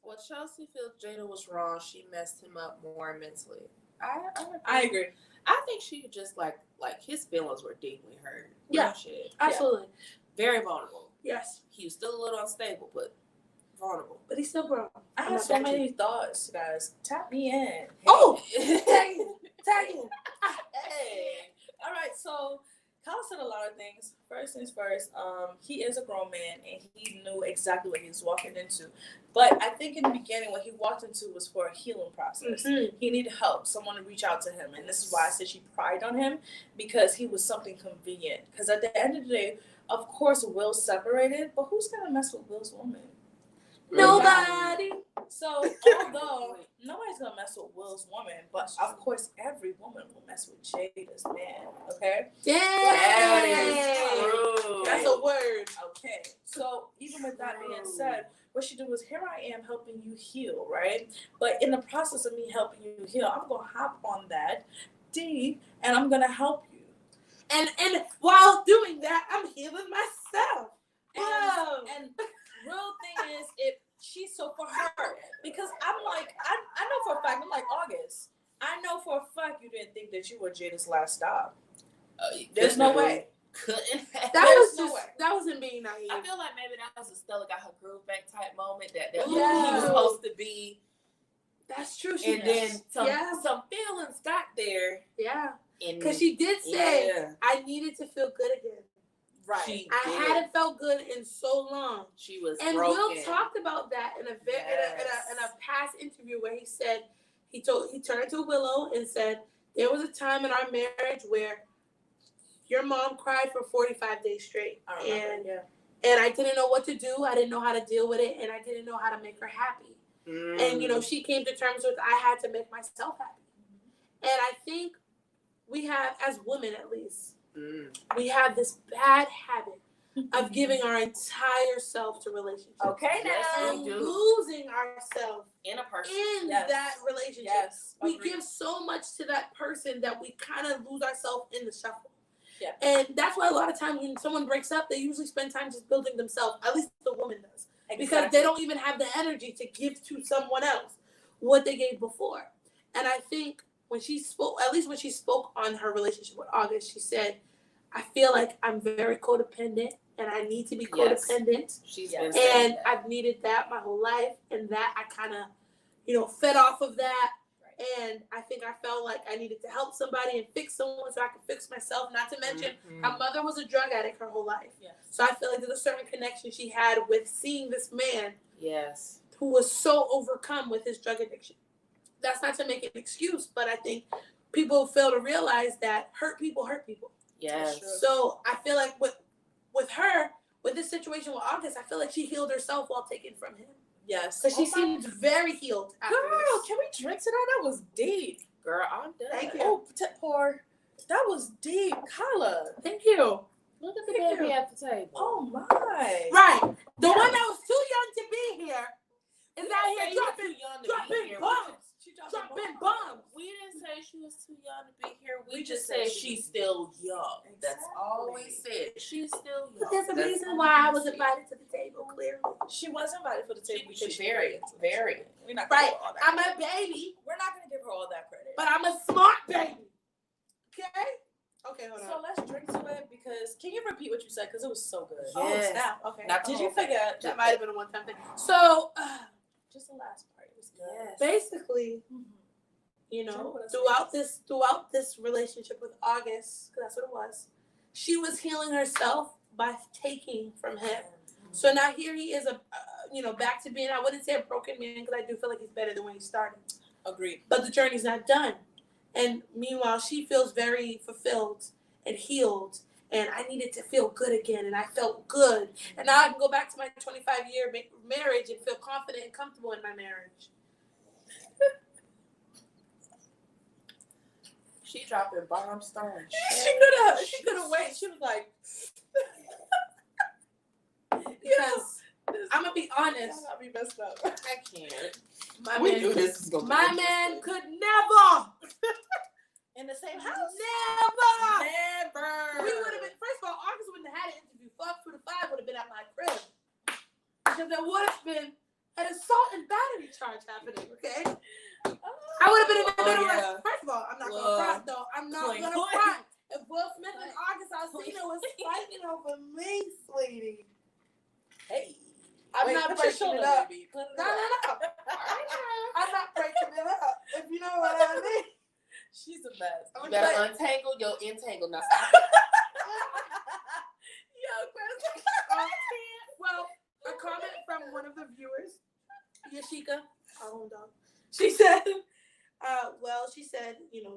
Well, Chelsea feels Jada was wrong. She messed him up more mentally. I agree. I think she just like his feelings were deeply hurt. Yeah. Real shit. Absolutely. Very vulnerable. Yes. He was still a little unstable, but vulnerable. But he's still grown. I I'm have not so that many thoughts, guys. Tap me in. Oh! Tag him. Tag him. Hey. All right, so Kyle said a lot of things. First things first, he is a grown man and he knew exactly what he was walking into. But I think in the beginning, what he walked into was for a healing process. Mhm. He needed help, someone to reach out to him. And this is why I said she pried on him, because he was something convenient. Because at the end of the day, of course, Will separated, but who's going to mess with Will's woman? Nobody. So, although nobody's gonna mess with Will's woman, but of course, every woman will mess with Jada's man. Okay. That is Dang. true. That's a word. Okay. So, even with that being said, what she did was, here I am helping you heal, right? But in the process of me helping you heal, I'm gonna hop on that D, and I'm gonna help you. And while doing that, I'm healing myself. Whoa. And real thing is, if she's so for her, because I'm like, I know for a fact, I'm like, August, I know for a fact you didn't think that you were Jada's last stop. There's no way. Couldn't have. That There's was no just way. that wasn't being naive. I feel like maybe that was a Stella got her groove back type moment that he Yeah. was supposed to be, That's true. She and then some Yeah. some feelings got there, yeah, and because she did say yeah, I needed to feel good again. Right. She I did. hadn't felt good in so long. She was And broken. Will talked about that in a past interview where he said he turned to Willow and said there was a time in our marriage where your mom cried for 45 days straight, and I didn't know what to do. I didn't know how to deal with it, and I didn't know how to make her happy. And she came to terms with I had to make myself happy. And I think we have, as women at least, we have this bad habit of giving our entire self to relationships. Okay, Yes, now. And we do. losing ourselves In a person. in Yes. that relationship. Yes. We Agreed. give so much to that person that we kind of lose ourselves in the shuffle. Yeah. And that's why a lot of times when someone breaks up, they usually spend time just building themselves. At least the woman does. Because they don't even have the energy to give to someone else what they gave before. And I think when she spoke, at least when she spoke on her relationship with August, she said, I feel like I'm very codependent and I need to be Yes. codependent. She's Yes. been saying And that. I've needed that my whole life. And that I kind of, fed off of that. Right. And I think I felt like I needed to help somebody and fix someone so I could fix myself. Not to mention, my mother was a drug addict her whole life. Yes. So I feel like there's a certain connection she had with seeing this man Yes. who was so overcome with his drug addiction. That's not to make an excuse, but I think people fail to realize that hurt people hurt people. Yes. Sure. So I feel like with her, with this situation with August, I feel like she healed herself while taken from him. Yes. Because she Oh my seems very healed after Girl, this. can we drink to that? That was deep. Girl, I'm done. Thank you. Oh, pour. That was deep. Kyla. Thank you. Look at the Thank baby you. at the table. Oh my. Right. The one that was too young to be here is out Say here you dropping too young to be dropping here. bombs. She dropped Dropping bombs. We didn't say she was too young to be here. We We just just said said she's she's still young. That's all we Exactly. said. She's still young. But there's a That's reason all why I we was said. invited to the table, clearly. She was invited for the table because She's she's very, very. We're not gonna Right. give her all that I'm credit. a baby, We're not gonna give her all that credit. but I'm a smart baby. Okay? Okay, hold So on. let's drink to it because can you repeat what you said? Because it was so good. Yes. Snap. Okay. Now, Did you forget? That might have been a one-time thing. So, Just the last part. It was good. Yes. basically, Mhm. throughout this relationship with August, because that's what it was, she was healing herself by taking from him. So now here he is, back to being, I wouldn't say a broken man, because I do feel like he's better than when he started. Agreed. But the journey's not done. And meanwhile, she feels very fulfilled and healed. And I needed to feel good again. And I felt good. And now I can go back to my 25-year marriage and feel confident and comfortable in my marriage. She dropping bombs, throwing She could have waited. She was like, Because I'm going to be honest. I'll be messed up. I can't. My We man, knew this was going to be my man could never, In the same house. never. Never. We would have been, first of all, August wouldn't have had an interview. Fuck for the 5 would have been at my crib. Because there would have been an assault and battery charge happening, okay? I would have been in the middle yeah. of, first of all, I'm not going to Well, front, though. I'm not clean. going to front. If Will Smith and August Alsina was fighting over me, sweetie. Hey. I'm Wait, not put your breaking it shoulder, up. baby. Put it No, up. no, no. I'm not breaking it up, if you know what I mean. She's the best. You better untangle your entangle. Now stop it. Yo, Chris. Well, a comment from one of the viewers, Yashika, our own dog. She said,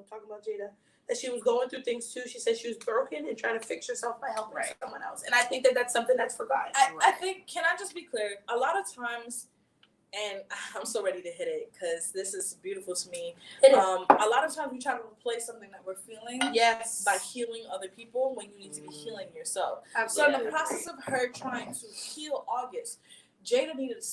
talking about Jada, that she was going through things too. She said she was broken and trying to fix herself by helping Right. someone else. And I think that that's something that's forgotten. I think, can I just be clear? A lot of times, and I'm so ready to hit it because this is beautiful to me. It is. A lot of times we try to replace something that we're feeling Yes. by healing other people when you need to be healing yourself. So Absolutely. in the process of her trying to heal August, Jada needed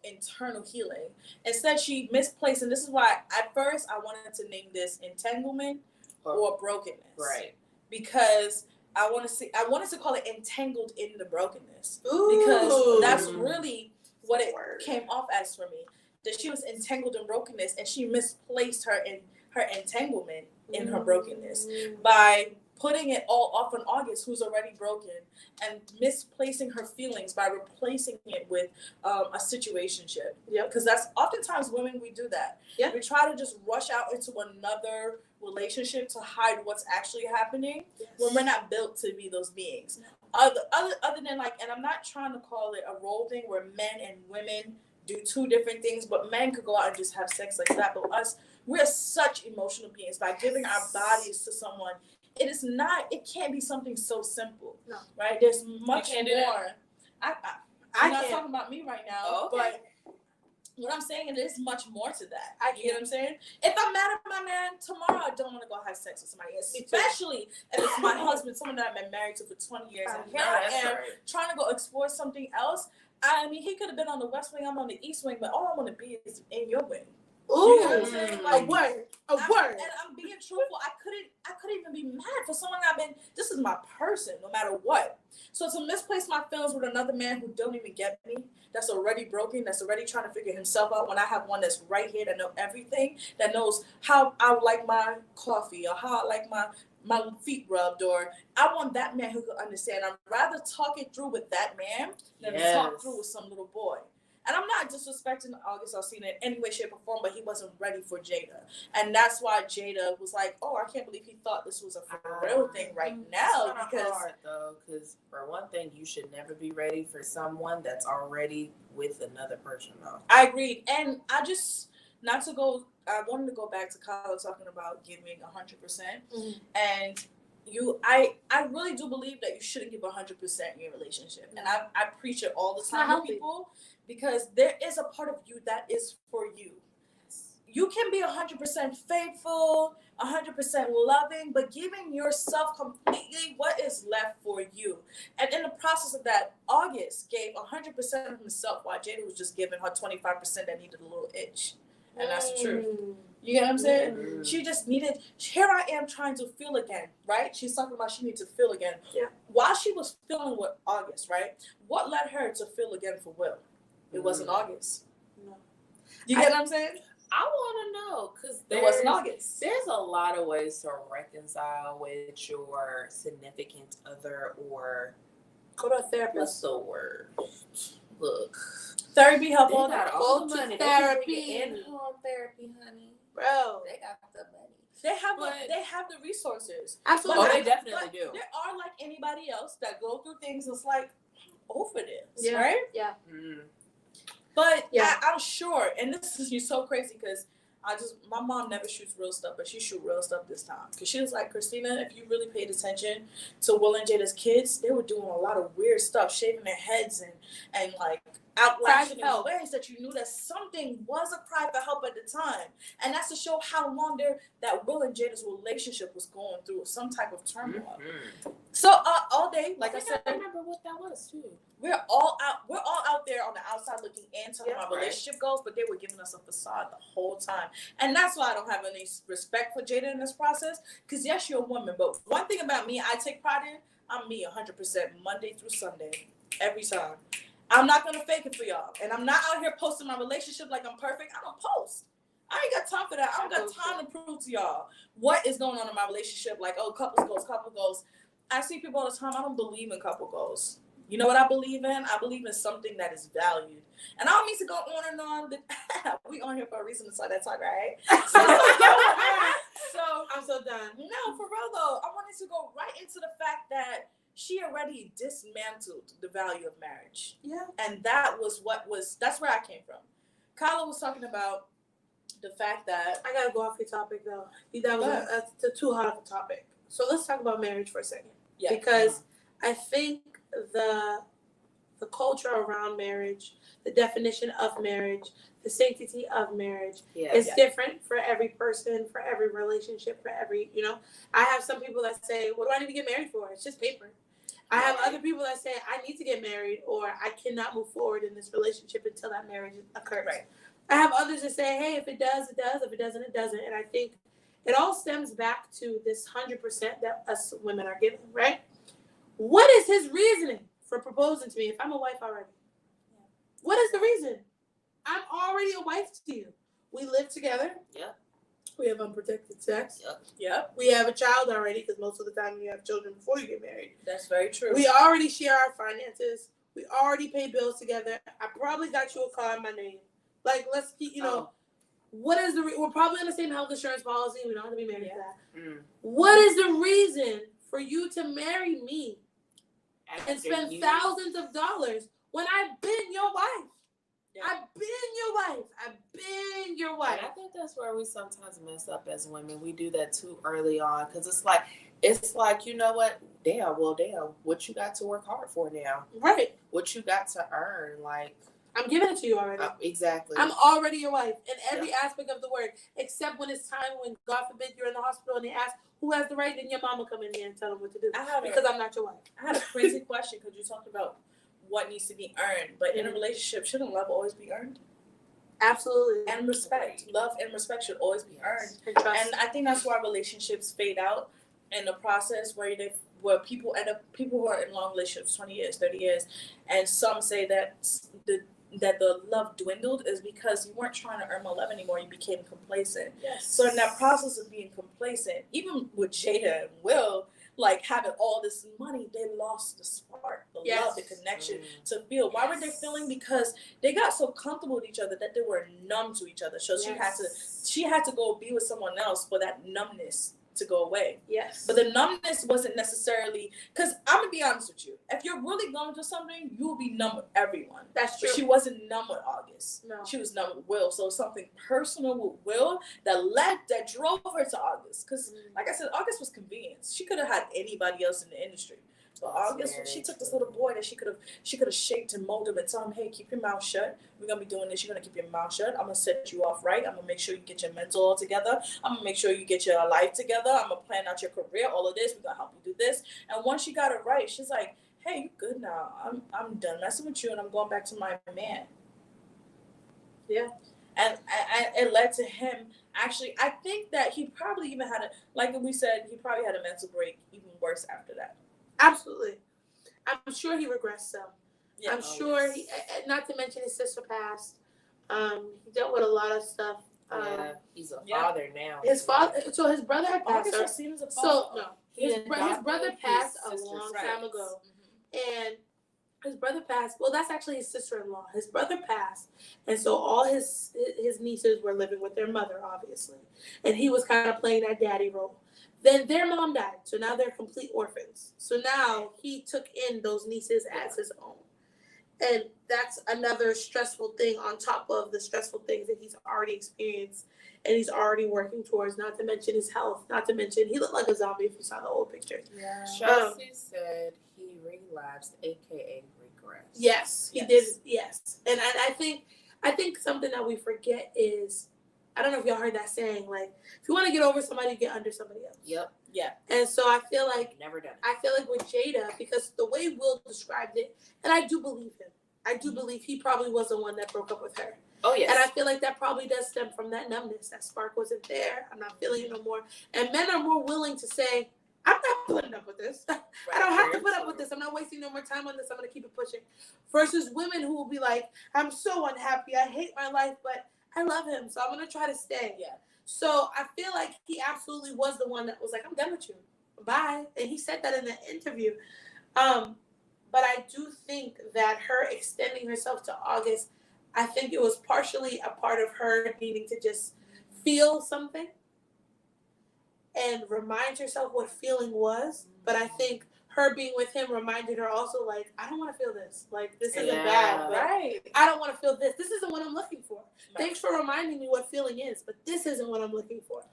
internal healing. Instead, she misplaced, and this is why at first I wanted to name this entanglement or brokenness. Right. Because I wanted to call it entangled in the brokenness. Ooh. Because that's really what it Word. came off as for me. That she was entangled in brokenness and she misplaced her entanglement in her brokenness by putting it all off on August, who's already broken, and misplacing her feelings by replacing it with a situationship. Yeah. Because that's oftentimes women, we do that. Yeah. We try to just rush out into another relationship to hide what's actually happening when we're not built to be those beings. Other than like, and I'm not trying to call it a role thing where men and women do two different things, but men could go out and just have sex like that. But us, we're such emotional beings. By giving our bodies to someone, it can't be something so simple. No. Right? There's much can't do that? more. I'm not talking about me right now, Oh, okay. but what I'm saying, it is much more to that. I You know what I'm saying? If I'm mad at my man tomorrow, I don't want to go have sex with somebody, especially if it's my husband, someone that I've been married to for 20 years, and here I am trying to go explore something else. I mean, he could have been on the west wing, I'm on the east wing, but all I want to be is in your wing. Ooh, You know what I'm saying? a word. And I'm being truthful. I couldn't even be mad for someone this is my person, no matter what. So to misplace my feelings with another man who don't even get me, that's already broken, that's already trying to figure himself out, when I have one that's right here that knows everything, that knows how I like my coffee or how I like my feet rubbed, or I want that man who can understand. I'd rather talk it through with that man than talk through with some little boy. And I'm not disrespecting August Alsina in any way, shape, or form, but he wasn't ready for Jada. And that's why Jada was like, oh, I can't believe he thought this was a for real thing right now. It's because hard, though, because for one thing, you should never be ready for someone that's already with another person, though. I agreed. And I wanted to go back to Kyle talking about giving 100%. And I really do believe that you shouldn't give 100% in your relationship. And I preach it all the time to people, because there is a part of you that is for you. You can be 100% faithful, 100% loving, but giving yourself completely what is left for you. And in the process of that, August gave 100% of himself, while Jada was just giving her 25% that needed a little itch. And that's the truth. You get what I'm saying? Mm-hmm. She just needed, here I am trying to feel again, right? She's talking about she needed to feel again. Yeah. While she was feeling with August, right? What led her to feel again for Will? It wasn't August. No. You get what I'm saying? I want to know, because It wasn't August. There's a lot of ways to reconcile with your significant other, or Go to a what's therapist. the word? Look, Therapy help they all got that. all Go the to money. therapy. They can bring you in-home therapy, honey. Bro. They got the money. They have the resources. Absolutely. Oh, they definitely but do. There are like anybody else that go through things. It's like, over this, Yeah. right? Yeah. Mm. But Yeah. I'm sure, and this is so crazy because my mom never shoots real stuff, but she shoot real stuff this time. Because she was like, Christina, if you really paid attention to Will and Jada's kids, they were doing a lot of weird stuff, shaving their heads and like outlashing in ways that you knew that something was a cry for help at the time. And that's to show how long that Will and Jada's relationship was going through some type of turmoil. Mm-hmm. So all day, like I said, I remember what that was too. we're all out there on the outside looking in, talking about right. relationship goals, but they were giving us a facade the whole time. And that's why I don't have any respect for Jada in this process. Because yes, you're a woman, but one thing about me, I take pride in, I'm me 100% Monday through Sunday, every time. I'm not gonna fake it for y'all. And I'm not out here posting my relationship like I'm perfect. I don't post. I ain't got time for that. I don't got time to prove to y'all what is going on in my relationship. Like, oh, couple goals. I see people all the time. I don't believe in couple goals. You know what I believe in? I believe in something that is valued. And I don't mean to go on and on. We on here for a reason to start that talk, right? So I'm so done. no, for real though. I wanted to go right into the fact that she already dismantled the value of marriage. Yeah. And that's where I came from. Kyla was talking about the fact that I gotta go off your topic though. That was too hot of a topic. So let's talk about marriage for a second. yeah. Because I think the culture around marriage, the definition of marriage, the sanctity of marriage is different for every person, for every relationship, for every, I have some people that say, what do I need to get married for? It's just paper. I have other people that say, I need to get married or I cannot move forward in this relationship until that marriage occurs. Right. I have others that say, hey, if it does, it does. If it doesn't, it doesn't. And I think it all stems back to this 100% that us women are given, right? What is his reasoning for proposing to me if I'm a wife already? Yeah. What is the reason? I'm already a wife to you. We live together. Yeah. We have unprotected sex. Yep. We have a child already because most of the time you have children before you get married. That's very true. We already share our finances. We already pay bills together. I probably got you a car in my name. Like, let's keep, what is we're probably on the same health insurance policy. We don't have to be married to that. Mm. What is the reason for you to marry me and spend thousands of dollars when I've been your wife. Yeah. I've been your wife. I've been your wife. And I think that's where we sometimes mess up as women. We do that too early on because it's like, you know what? Damn, what you got to work hard for now? Right. What you got to earn? Like, I'm giving it to you already. Exactly. I'm already your wife in every aspect of the word, except when it's time when, God forbid, you're in the hospital and they ask who has the right, then your mama come in here and tell them what to do because I'm not your wife. I had a crazy question because you talked about what needs to be earned, but in a relationship, shouldn't love always be earned? Absolutely. And respect. Love and respect should always be earned. And trust. And I think that's why relationships fade out in the process where people who are in long relationships 20 years, 30 years, and some say that the love dwindled is because you weren't trying to earn more love anymore, you became complacent. Yes. So in that process of being complacent, even with Jada and Will, like having all this money, they lost the spark, the love, the connection to feel. Why were they feeling? Because they got so comfortable with each other that they were numb to each other. So she had to go be with someone else for that numbness to go away. Yes. But the numbness wasn't necessarily, because I'm gonna be honest with you, if you're really going through something, you will be numb with everyone. That's true. But she wasn't numb with August. No. She was numb with Will. So something personal with Will that drove her to August. Because like I said, August was convenience. She could have had anybody else in the industry. But August, she took this little boy that she could have shaped and molded and told him, hey, keep your mouth shut. We're gonna be doing this. You're gonna keep your mouth shut. I'm gonna set you off right. I'm gonna make sure you get your mental all together. I'm gonna make sure you get your life together. I'm gonna plan out your career. All of this. We're gonna help you do this. And once she got it right, she's like, hey, you good now. I'm done messing with you, and I'm going back to my man. Yeah. And it led to him. Actually, I think that he probably even had like we said, he probably had a mental break even worse after that. Absolutely. I'm sure he regressed some. Yeah, I'm sure he, not to mention his sister passed. He dealt with a lot of stuff. He's a father now. His father, so his brother had passed. August was seen as a father. So no, his brother passed a long time ago, and his brother passed. Well, that's actually his sister-in-law. His brother passed, and so all his nieces were living with their mother, obviously, and he was kind of playing that daddy role. Then their mom died, so now they're complete orphans. So now he took in those nieces as his own. And that's another stressful thing on top of the stressful things that he's already experienced and he's already working towards, not to mention his health, not to mention he looked like a zombie if you saw the old picture. Yeah. Chelsea said he relapsed, aka regressed. Yes, he did. Yes. And I think something that we forget is, I don't know if y'all heard that saying, like, if you want to get over somebody, get under somebody else. Yep. Yeah. And so I feel like never done it. I feel like with Jada, because the way Will described it, and I do believe him. I do believe he probably was the one that broke up with her. Oh yes. And I feel like that probably does stem from that numbness. That spark wasn't there. I'm not feeling it no more. And men are more willing to say, I'm not putting up with this. I don't have to put up with this. I'm not wasting no more time on this. I'm going to keep it pushing. Versus women who will be like, I'm so unhappy. I hate my life, but I love him, so I'm going to try to stay. Yeah. So I feel like he absolutely was the one that was like, I'm done with you. Bye. And he said that in the interview. But I do think that her extending herself to August, I think it was partially a part of her needing to just feel something and remind herself what feeling was. But I think her being with him reminded her also, like, I don't want to feel this. Like, this isn't bad. But I don't want to feel this. This isn't what I'm looking for. Thanks for reminding me what feeling is, but this isn't what I'm looking for.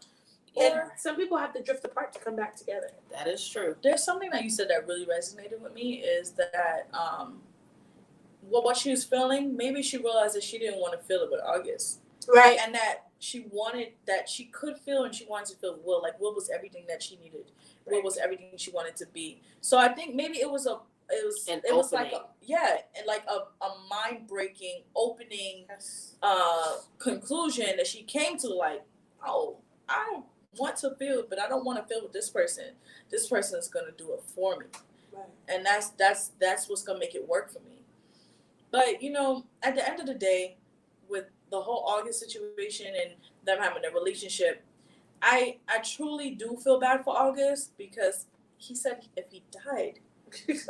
And some people have to drift apart to come back together. That is true. There's something that you said that really resonated with me is that what she was feeling, maybe she realized that she didn't want to feel it with August. Right. And that she could feel and she wanted to feel Will. Like Will was everything that she needed. Will was everything she wanted to be. So I think maybe it was like a mind-breaking opening conclusion that she came to, like, oh, I want to feel, but I don't want to feel with this person. This person is going to do it for me. Right. And that's what's going to make it work for me. But, you know, at the end of the day, with the whole August situation and them having a relationship, I truly do feel bad for August because he said if he died, this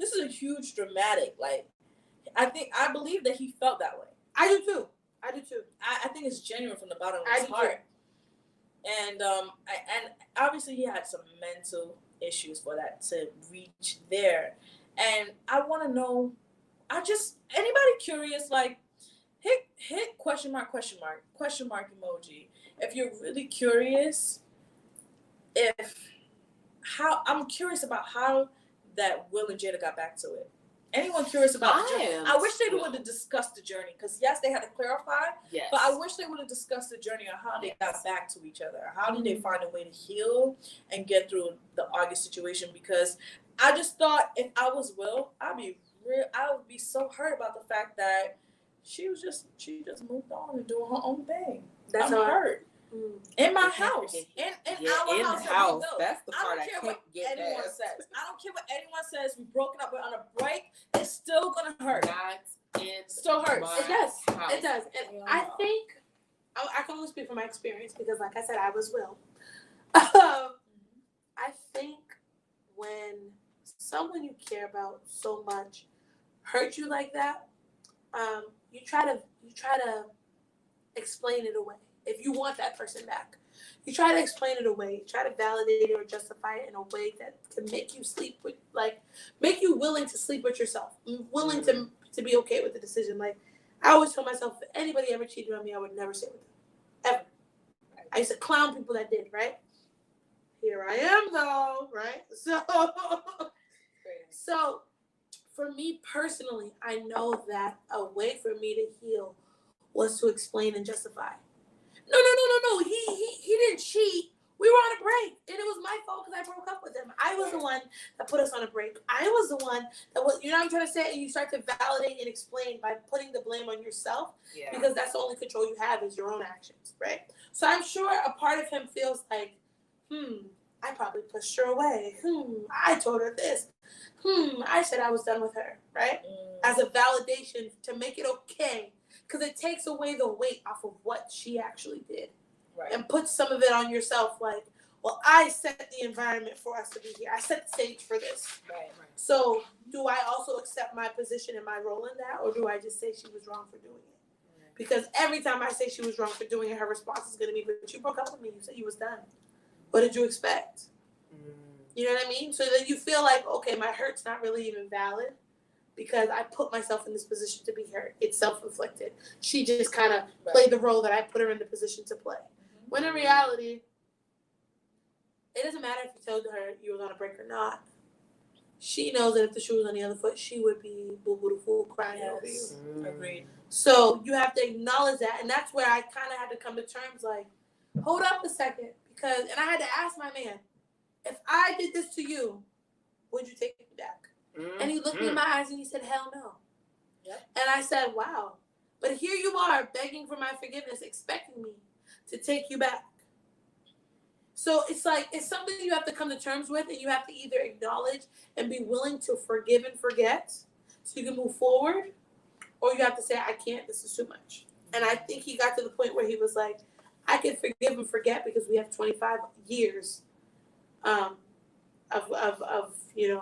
is a huge dramatic, like, I believe that he felt that way. I do too. I think it's genuine from the bottom of I his do heart. too. and obviously he had some mental issues for that to reach there. And I want to know, anybody curious, like hit question mark emoji if you're really curious. I'm curious about how that Will and Jada got back to it. Anyone curious about the journey? I wish they would have discussed the journey, because yes, they had to clarify. Yes. But I wish they would have discussed the journey on how they got back to each other. How did they find a way to heal and get through the August situation? Because I just thought if I was Will, I would be so hurt about the fact that she just moved on and doing her own thing. That's I'm hurt. In my house, in our house, that we built. That's the part I don't care what can't get anyone past. says. I don't care what anyone says. We broken up. We're on a break. It's still gonna hurt. Still hurts. It does. It does. And I think I can only speak from my experience, because, like I said, I was Will. I think when someone you care about so much hurt you like that, you try to explain it away. If you want that person back, you try to explain it away. You try to validate it or justify it in a way that can make you make you willing to sleep with yourself, willing to be okay with the decision. Like, I always told myself, if anybody ever cheated on me, I would never stay with them, ever. I used to clown people that did, right? Here I am, though, right? So for me personally, I know that a way for me to heal was to explain and justify. No. He didn't cheat. We were on a break, and it was my fault because I broke up with him. I was the one that put us on a break. I was the one that was, you know what I'm trying to say? And you start to validate and explain by putting the blame on yourself, because that's the only control you have is your own actions, right? So I'm sure a part of him feels like, I probably pushed her away. I told her this. I said I was done with her, right? As a validation to make it okay. Because it takes away the weight off of what she actually did. Right. And puts some of it on yourself, like, well, I set the environment for us to be here. I set the stage for this. Right. So do I also accept my position and my role in that, or do I just say she was wrong for doing it? Right. Because every time I say she was wrong for doing it, her response is going to be, but you broke up with me. You said you was done. What did you expect? You know what I mean? So then you feel like, okay, my hurt's not really even valid, because I put myself in this position to be hurt. It's self-inflicted. She just kind of played the role that I put her in the position to play. When in reality, it doesn't matter if you told her you was on a break or not. She knows that if the shoe was on the other foot, she would be boo-boo the fool crying over you. Agreed. So you have to acknowledge that. And that's where I kind of had to come to terms, like, hold up a second. And I had to ask my man, if I did this to you, would you take me back? And he looked me in my eyes and he said, hell no. Yep. And I said, wow. But here you are begging for my forgiveness, expecting me to take you back. So it's like, it's something you have to come to terms with, and you have to either acknowledge and be willing to forgive and forget so you can move forward, or you have to say, I can't, this is too much. And I think he got to the point where he was like, I can forgive and forget because we have 25 years of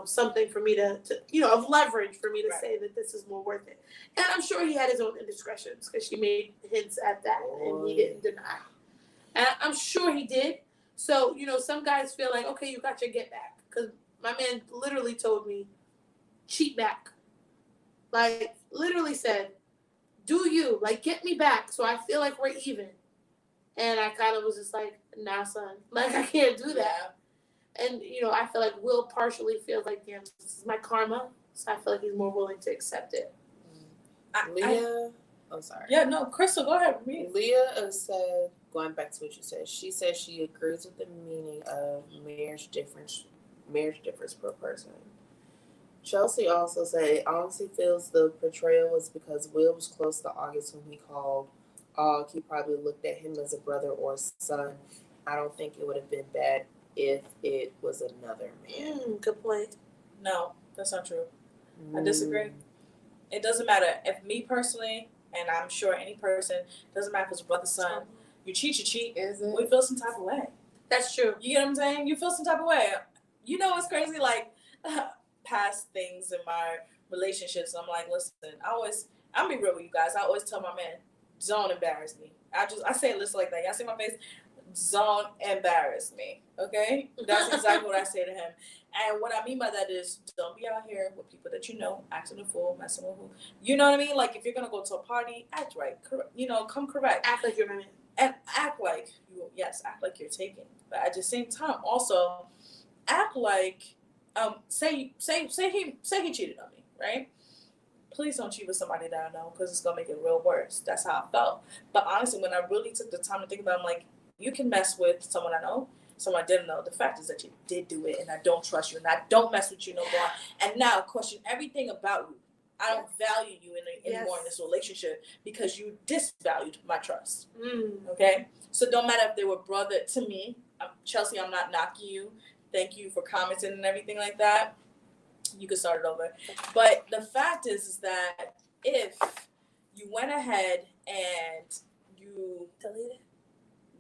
something for me to of leverage for me to say that this is more worth it. And I'm sure he had his own indiscretions, because she made hints at that and he didn't deny. And I'm sure he did. So, some guys feel like, okay, you got your get back. Because my man literally told me, cheat back. Like, literally said, do you, like, get me back so I feel like we're even. And I kind of was just like, nah, son. Like, I can't do that. And, I feel like Will partially feels like, damn, this is my karma. So I feel like he's more willing to accept it. Sorry. Yeah, no, Crystal, go ahead. Leah said, going back to what you said, she said she agrees with the meaning of marriage difference per person. Chelsea also said it honestly feels the portrayal was because Will was close to August when he called. He probably looked at him as a brother or son. I don't think it would have been bad if it was another man. Good point. No, that's not true. I disagree. It doesn't matter. If me personally, and I'm sure any person, doesn't matter if it's brother, son, you cheat. Is it? We feel some type of way. That's true. You get what I'm saying? You feel some type of way. You know what's crazy? Like, past things in my relationships, I'm like, listen, I'm be real with you guys. I always tell my man, don't embarrass me. I say it just like that. Y'all see my face? don't embarrass me. Okay, that's exactly what I say to him. And what I mean by that is, don't be out here with people that you know, acting a fool, messing with who. You know what I mean? Like, if you're gonna go to a party, act right. Come correct. Act like you're my man. And act like act like you're taken. But at the same time, also act like, say he cheated on me, right? Please don't cheat with somebody that I know, because it's gonna make it real worse. That's how I felt. But honestly, when I really took the time to think about it, I'm like, you can mess with someone I know, someone I didn't know. The fact is that you did do it, and I don't trust you, and I don't mess with you no more. And now question everything about you. I don't value you anymore in this relationship because you disvalued my trust. Okay? So it don't matter if they were brother to me. Chelsea, I'm not knocking you. Thank you for commenting and everything like that. You can start it over. But the fact is that if you went ahead and you Delete it.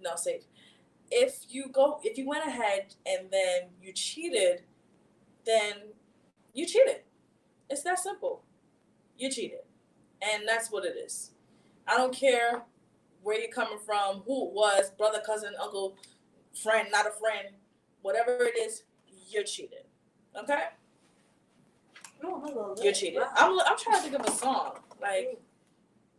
No, save. If you went ahead and then you cheated, then you cheated. It's that simple. You cheated. And that's what it is. I don't care where you're coming from, who it was, brother, cousin, uncle, friend, not a friend, whatever it is, you're cheated. Okay? You're cheated. I'm trying to think of a song. Like,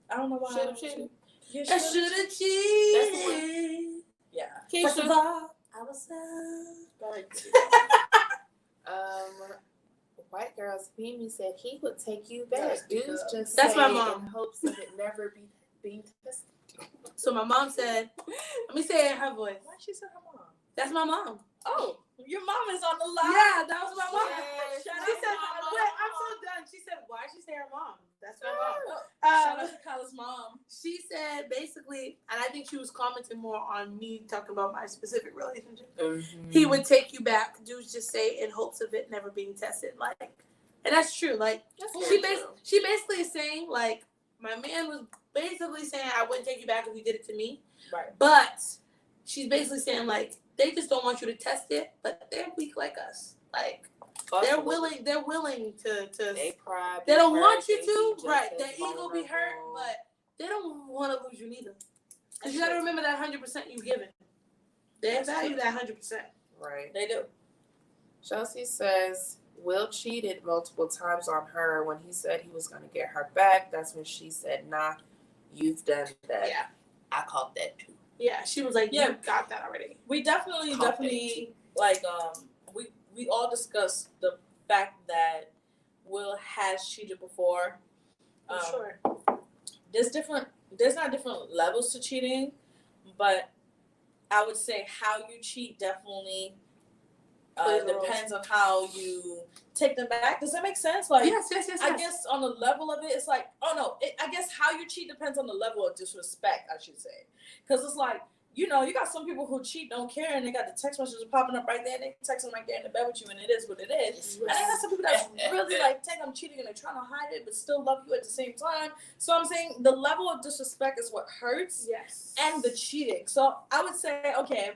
I don't know why. Should've cheated. You I should have cheated. That's the Yeah. First of all, I was White girls, Mimi said he would take you back. Yes, Dudes just That's say my it mom. in hopes of it never being tested. So my mom said, let me say it in her voice. Why she said her mom? That's my mom. Oh, your mom is on the line. Yeah, that was my mom. Yes. She Shout said, out to my wait, mom. I'm so done. She said, why she say her mom? That's my mom. Shout out to Kyla's mom. She said basically, and I think she was commenting more on me talking about my specific relationship. He would take you back. Dudes just say in hopes of it never being tested. Like, and that's true. Like, she basically is saying, like, my man was basically saying I wouldn't take you back if you did it to me. Right. But she's basically saying, like, they just don't want you to test it, but they're weak like us. Like, they're willing to They pride. they don't want you to, right? Their ego be hurt, but they don't want to lose you neither. Because you got to remember that 100% you given. They value that 100%. Right. They do. Chelsea says Will cheated multiple times on her. When he said he was going to get her back, that's when she said, "Nah, you've done that." Yeah. I caught that too. Yeah, she was like, Yeah. you got that already. We definitely like we all discussed the fact that Will has cheated before. Sure. There's not different levels to cheating, but I would say how you cheat definitely depends on how you take them back. Does that make sense? Like, Yes. I guess on the level of it, it's like, I guess how you cheat depends on the level of disrespect, I should say. Because it's like, you got some people who cheat, don't care, and they got the text messages popping up right there, and they text them right there in the bed with you, and it is what it is. And then got some people that's really like, dang, I'm cheating, and they're trying to hide it, but still love you at the same time. So I'm saying the level of disrespect is what hurts, Yes. and the cheating. So I would say, okay,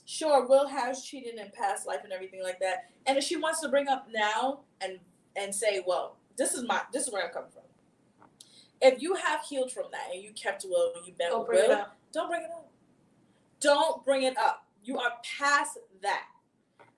sure, Will has cheated in past life and everything like that. And if she wants to bring up now and say, well, this is where I'm coming from. If you have healed from that and you kept Will and you've been with Will, don't bring it up. Don't bring it up. You are past that.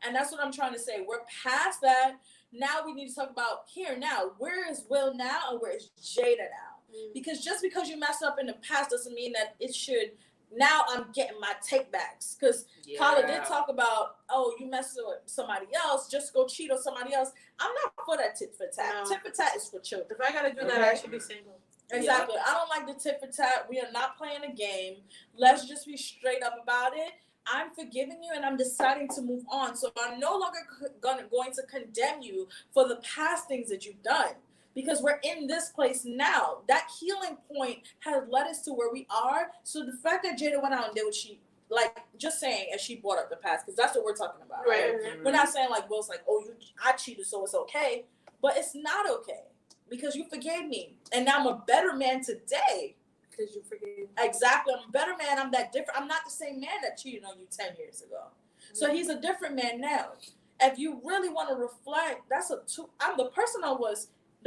And that's what I'm trying to say. We're past that. Now we need to talk about here now. Where is Will now and where is Jada now? Because just because you messed up in the past doesn't mean that it should. Now I'm getting my take backs. Because Kyla did talk about, you messed with somebody else, just go cheat on somebody else. I'm not for that tit for tat. No. Tit for tat is for children. If I gotta do that, I should be single. Exactly. I don't like the tit for tat. We are not playing a game. Let's just be straight up about it. I'm forgiving you and I'm deciding to move on. So I'm no longer going to condemn you for the past things that you've done. Because we're in this place now. That healing point has led us to where we are. So the fact that Jada went out and did what she, like, just saying, as she brought up the past, because that's what we're talking about, right? We're not saying like Will's like, I cheated, so it's okay. But it's not okay. Because you forgave me. And now I'm a better man today. Because you forgave. Exactly. I'm a better man. I'm that different. I'm not the same man that cheated on you 10 years ago. So he's a different man now. If you really want to reflect, the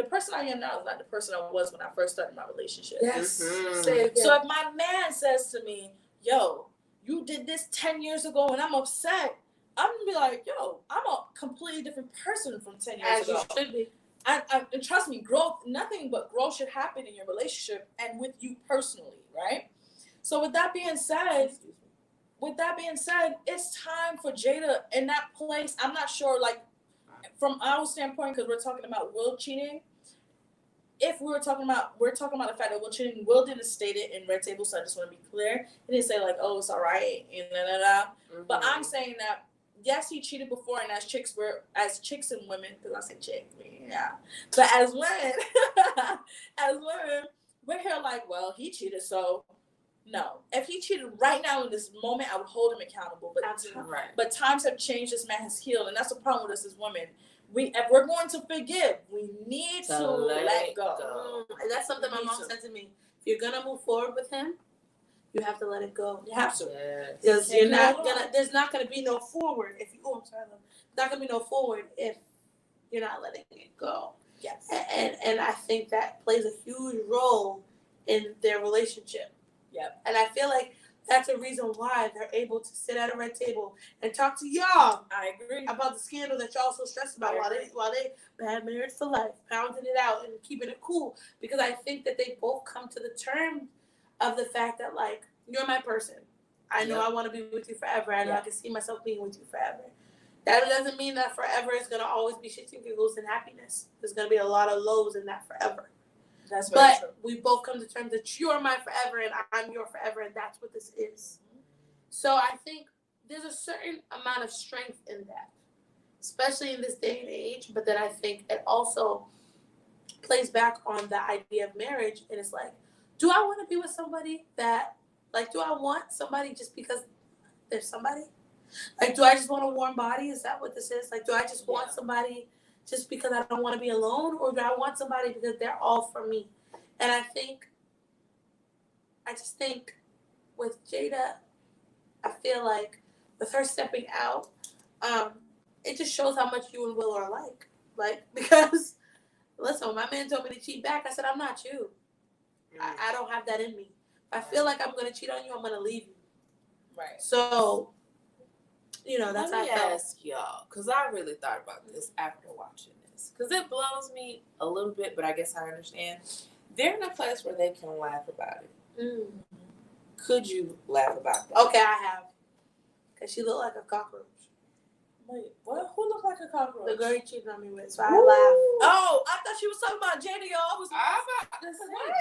person I am now is not the person I was when I first started my relationship. Yes. Mhm. Say it again. So if my man says to me, yo, you did this 10 years ago and I'm upset, I'm gonna be like, yo, I'm a completely different person from 10 years As ago. you should be. And trust me, growth, nothing but growth should happen in your relationship and with you personally, right? So with that being said, it's time for Jada in that place. I'm not sure, like, from our standpoint, because we're talking about Will cheating. If we're talking about the fact that Will cheating, Will didn't state it in Red Table, so I just want to be clear. He didn't say like, oh, it's all right, and Mm-hmm. But I'm saying that yes, he cheated before, and as chicks and women, because I say chick, yeah. But as women, we're here like, well, he cheated, so no. If he cheated right now in this moment, I would hold him accountable. But Right. But times have changed. This man has healed, and that's the problem with us as women. If we're going to forgive, we need to let go. And that's something my mom said to me. If you're gonna move forward with him, you have to let it go. You have to. Yes. Because there's not gonna be no forward if you. Oh, I'm sorry, love. There's not gonna be no forward if you're not letting it go. Yes. And I think that plays a huge role in their relationship. Yep. And I feel like that's a reason why they're able to sit at a red table and talk to y'all I agree. about the scandal that y'all so stressed about while they bad marriage for life, pounding it out and keeping it cool. Because I think that they both come to the term of the fact that, like, you're my person. I know I want to be with you forever. I know I can see myself being with you forever. That doesn't mean that forever is going to always be shits and giggles and happiness. There's going to be a lot of lows in that forever. That's very true. But we both come to terms that you're my forever and I'm your forever, and that's what this is. So I think there's a certain amount of strength in that, especially in this day and age. But then I think it also plays back on the idea of marriage, and it's like, do I want to be with somebody that, like, do I want somebody just because there's somebody? Like, do I just want a warm body? Is that what this is? Like, do I just want somebody just because I don't want to be alone, or do I want somebody because they're all for me? And I just think with Jada, I feel like with her stepping out, it just shows how much you and Will are alike. Like, because, listen, when my man told me to cheat back, I said, I'm not you. I don't have that in me. If I feel like I'm going to cheat on you, I'm going to leave you. Right. So, that's how I Let me felt. ask y'all, because I really thought about this after watching this, because it blows me a little bit, but I guess I understand. They're in a place where they can laugh about it. Could you laugh about that? Okay, I have. Because she looked like a cockroach. Wait, what? Who looked like a cockroach? The girl he cheated on me with, so I laughed. Oh, I thought she was talking about Jada, y'all. I was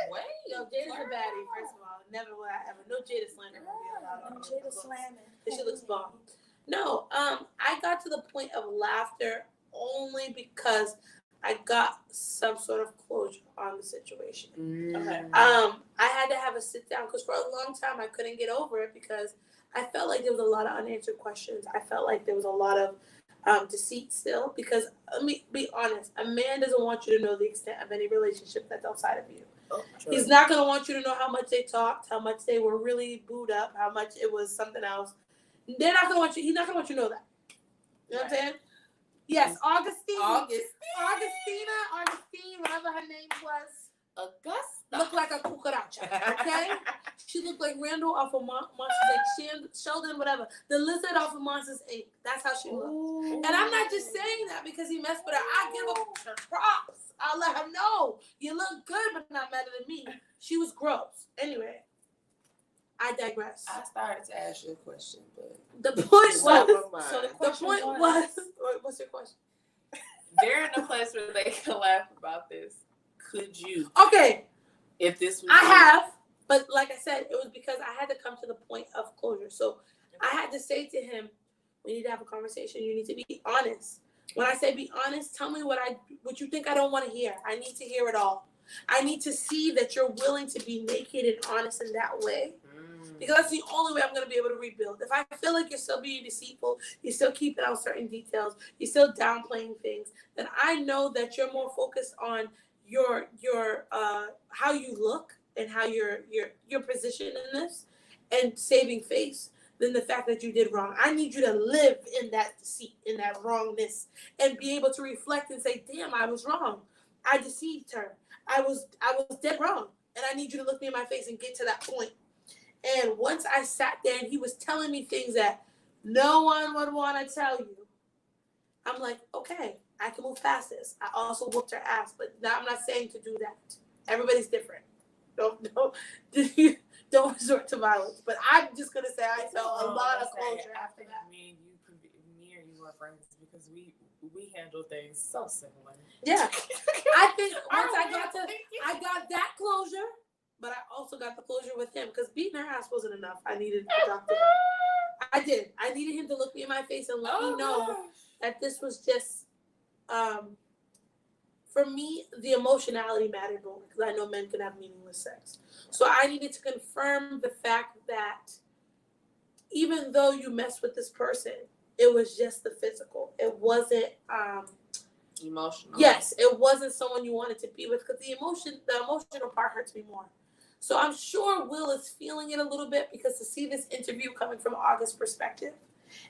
Wait. Yo, Jada's a baddie, first of all. Never will I ever. No Jada slander. Jada slamming. She looks bomb. No, I got to the point of laughter only because I got some sort of closure on the situation. Okay. I had to have a sit down because for a long time I couldn't get over it because I felt like there was a lot of unanswered questions. I felt like there was a lot of deceit still because, let me be honest, a man doesn't want you to know the extent of any relationship that's outside of you. Oh, He's not going to want you to know how much they talked, how much they were really booed up, how much it was something else. He's not going to want you to know that. You know what I'm saying? Yes, Augustine, whatever her name was. Augusta. Looked like a cucaracha, okay? She looked like Randall off of Monsters Inc. Sheldon, whatever. The lizard off of Monsters Inc. That's how she looked. Ooh. And I'm not just saying that because he messed with her. I give her props. I'll let her know. You look good, but not better than me. She was gross. Anyway, I digress. I started to ask you a question, but The point was, what's your question? they're in a place where they can laugh about this. Could you, Okay, if this was I have, but like I said, it was because I had to come to the point of closure. So I had to say to him, we need to have a conversation. You need to be honest. When I say be honest, tell me what you think I don't want to hear. I need to hear it all. I need to see that you're willing to be naked and honest in that way. Because that's the only way I'm going to be able to rebuild. If I feel like you're still being deceitful, you're still keeping out certain details, you're still downplaying things, then I know that you're more focused on your how you look and how your position in this and saving face than the fact that you did wrong. I need you to live in that deceit, in that wrongness, and be able to reflect and say, damn, I was wrong. I deceived her. I was dead wrong. And I need you to look me in my face and get to that point. And once I sat there and he was telling me things that no one would want to tell you, I'm like, okay, I can move past this. I also whooped her ass, but now I'm not saying to do that. Everybody's different. Don't resort to violence. But I'm just gonna say I felt a lot of closure after that. Me and you are friends because we handle things so similar. Yeah, I think once I got that closure, but I also got the closure with him because beating her ass wasn't enough. I needed to talk to him. I did. I needed him to look me in my face and let me know that this was just, for me, the emotionality mattered more because I know men can have meaningless sex. So I needed to confirm the fact that even though you mess with this person, it was just the physical. It wasn't Emotional. Yes, it wasn't someone you wanted to be with because the emotional part hurts me more. So I'm sure Will is feeling it a little bit because to see this interview coming from August's perspective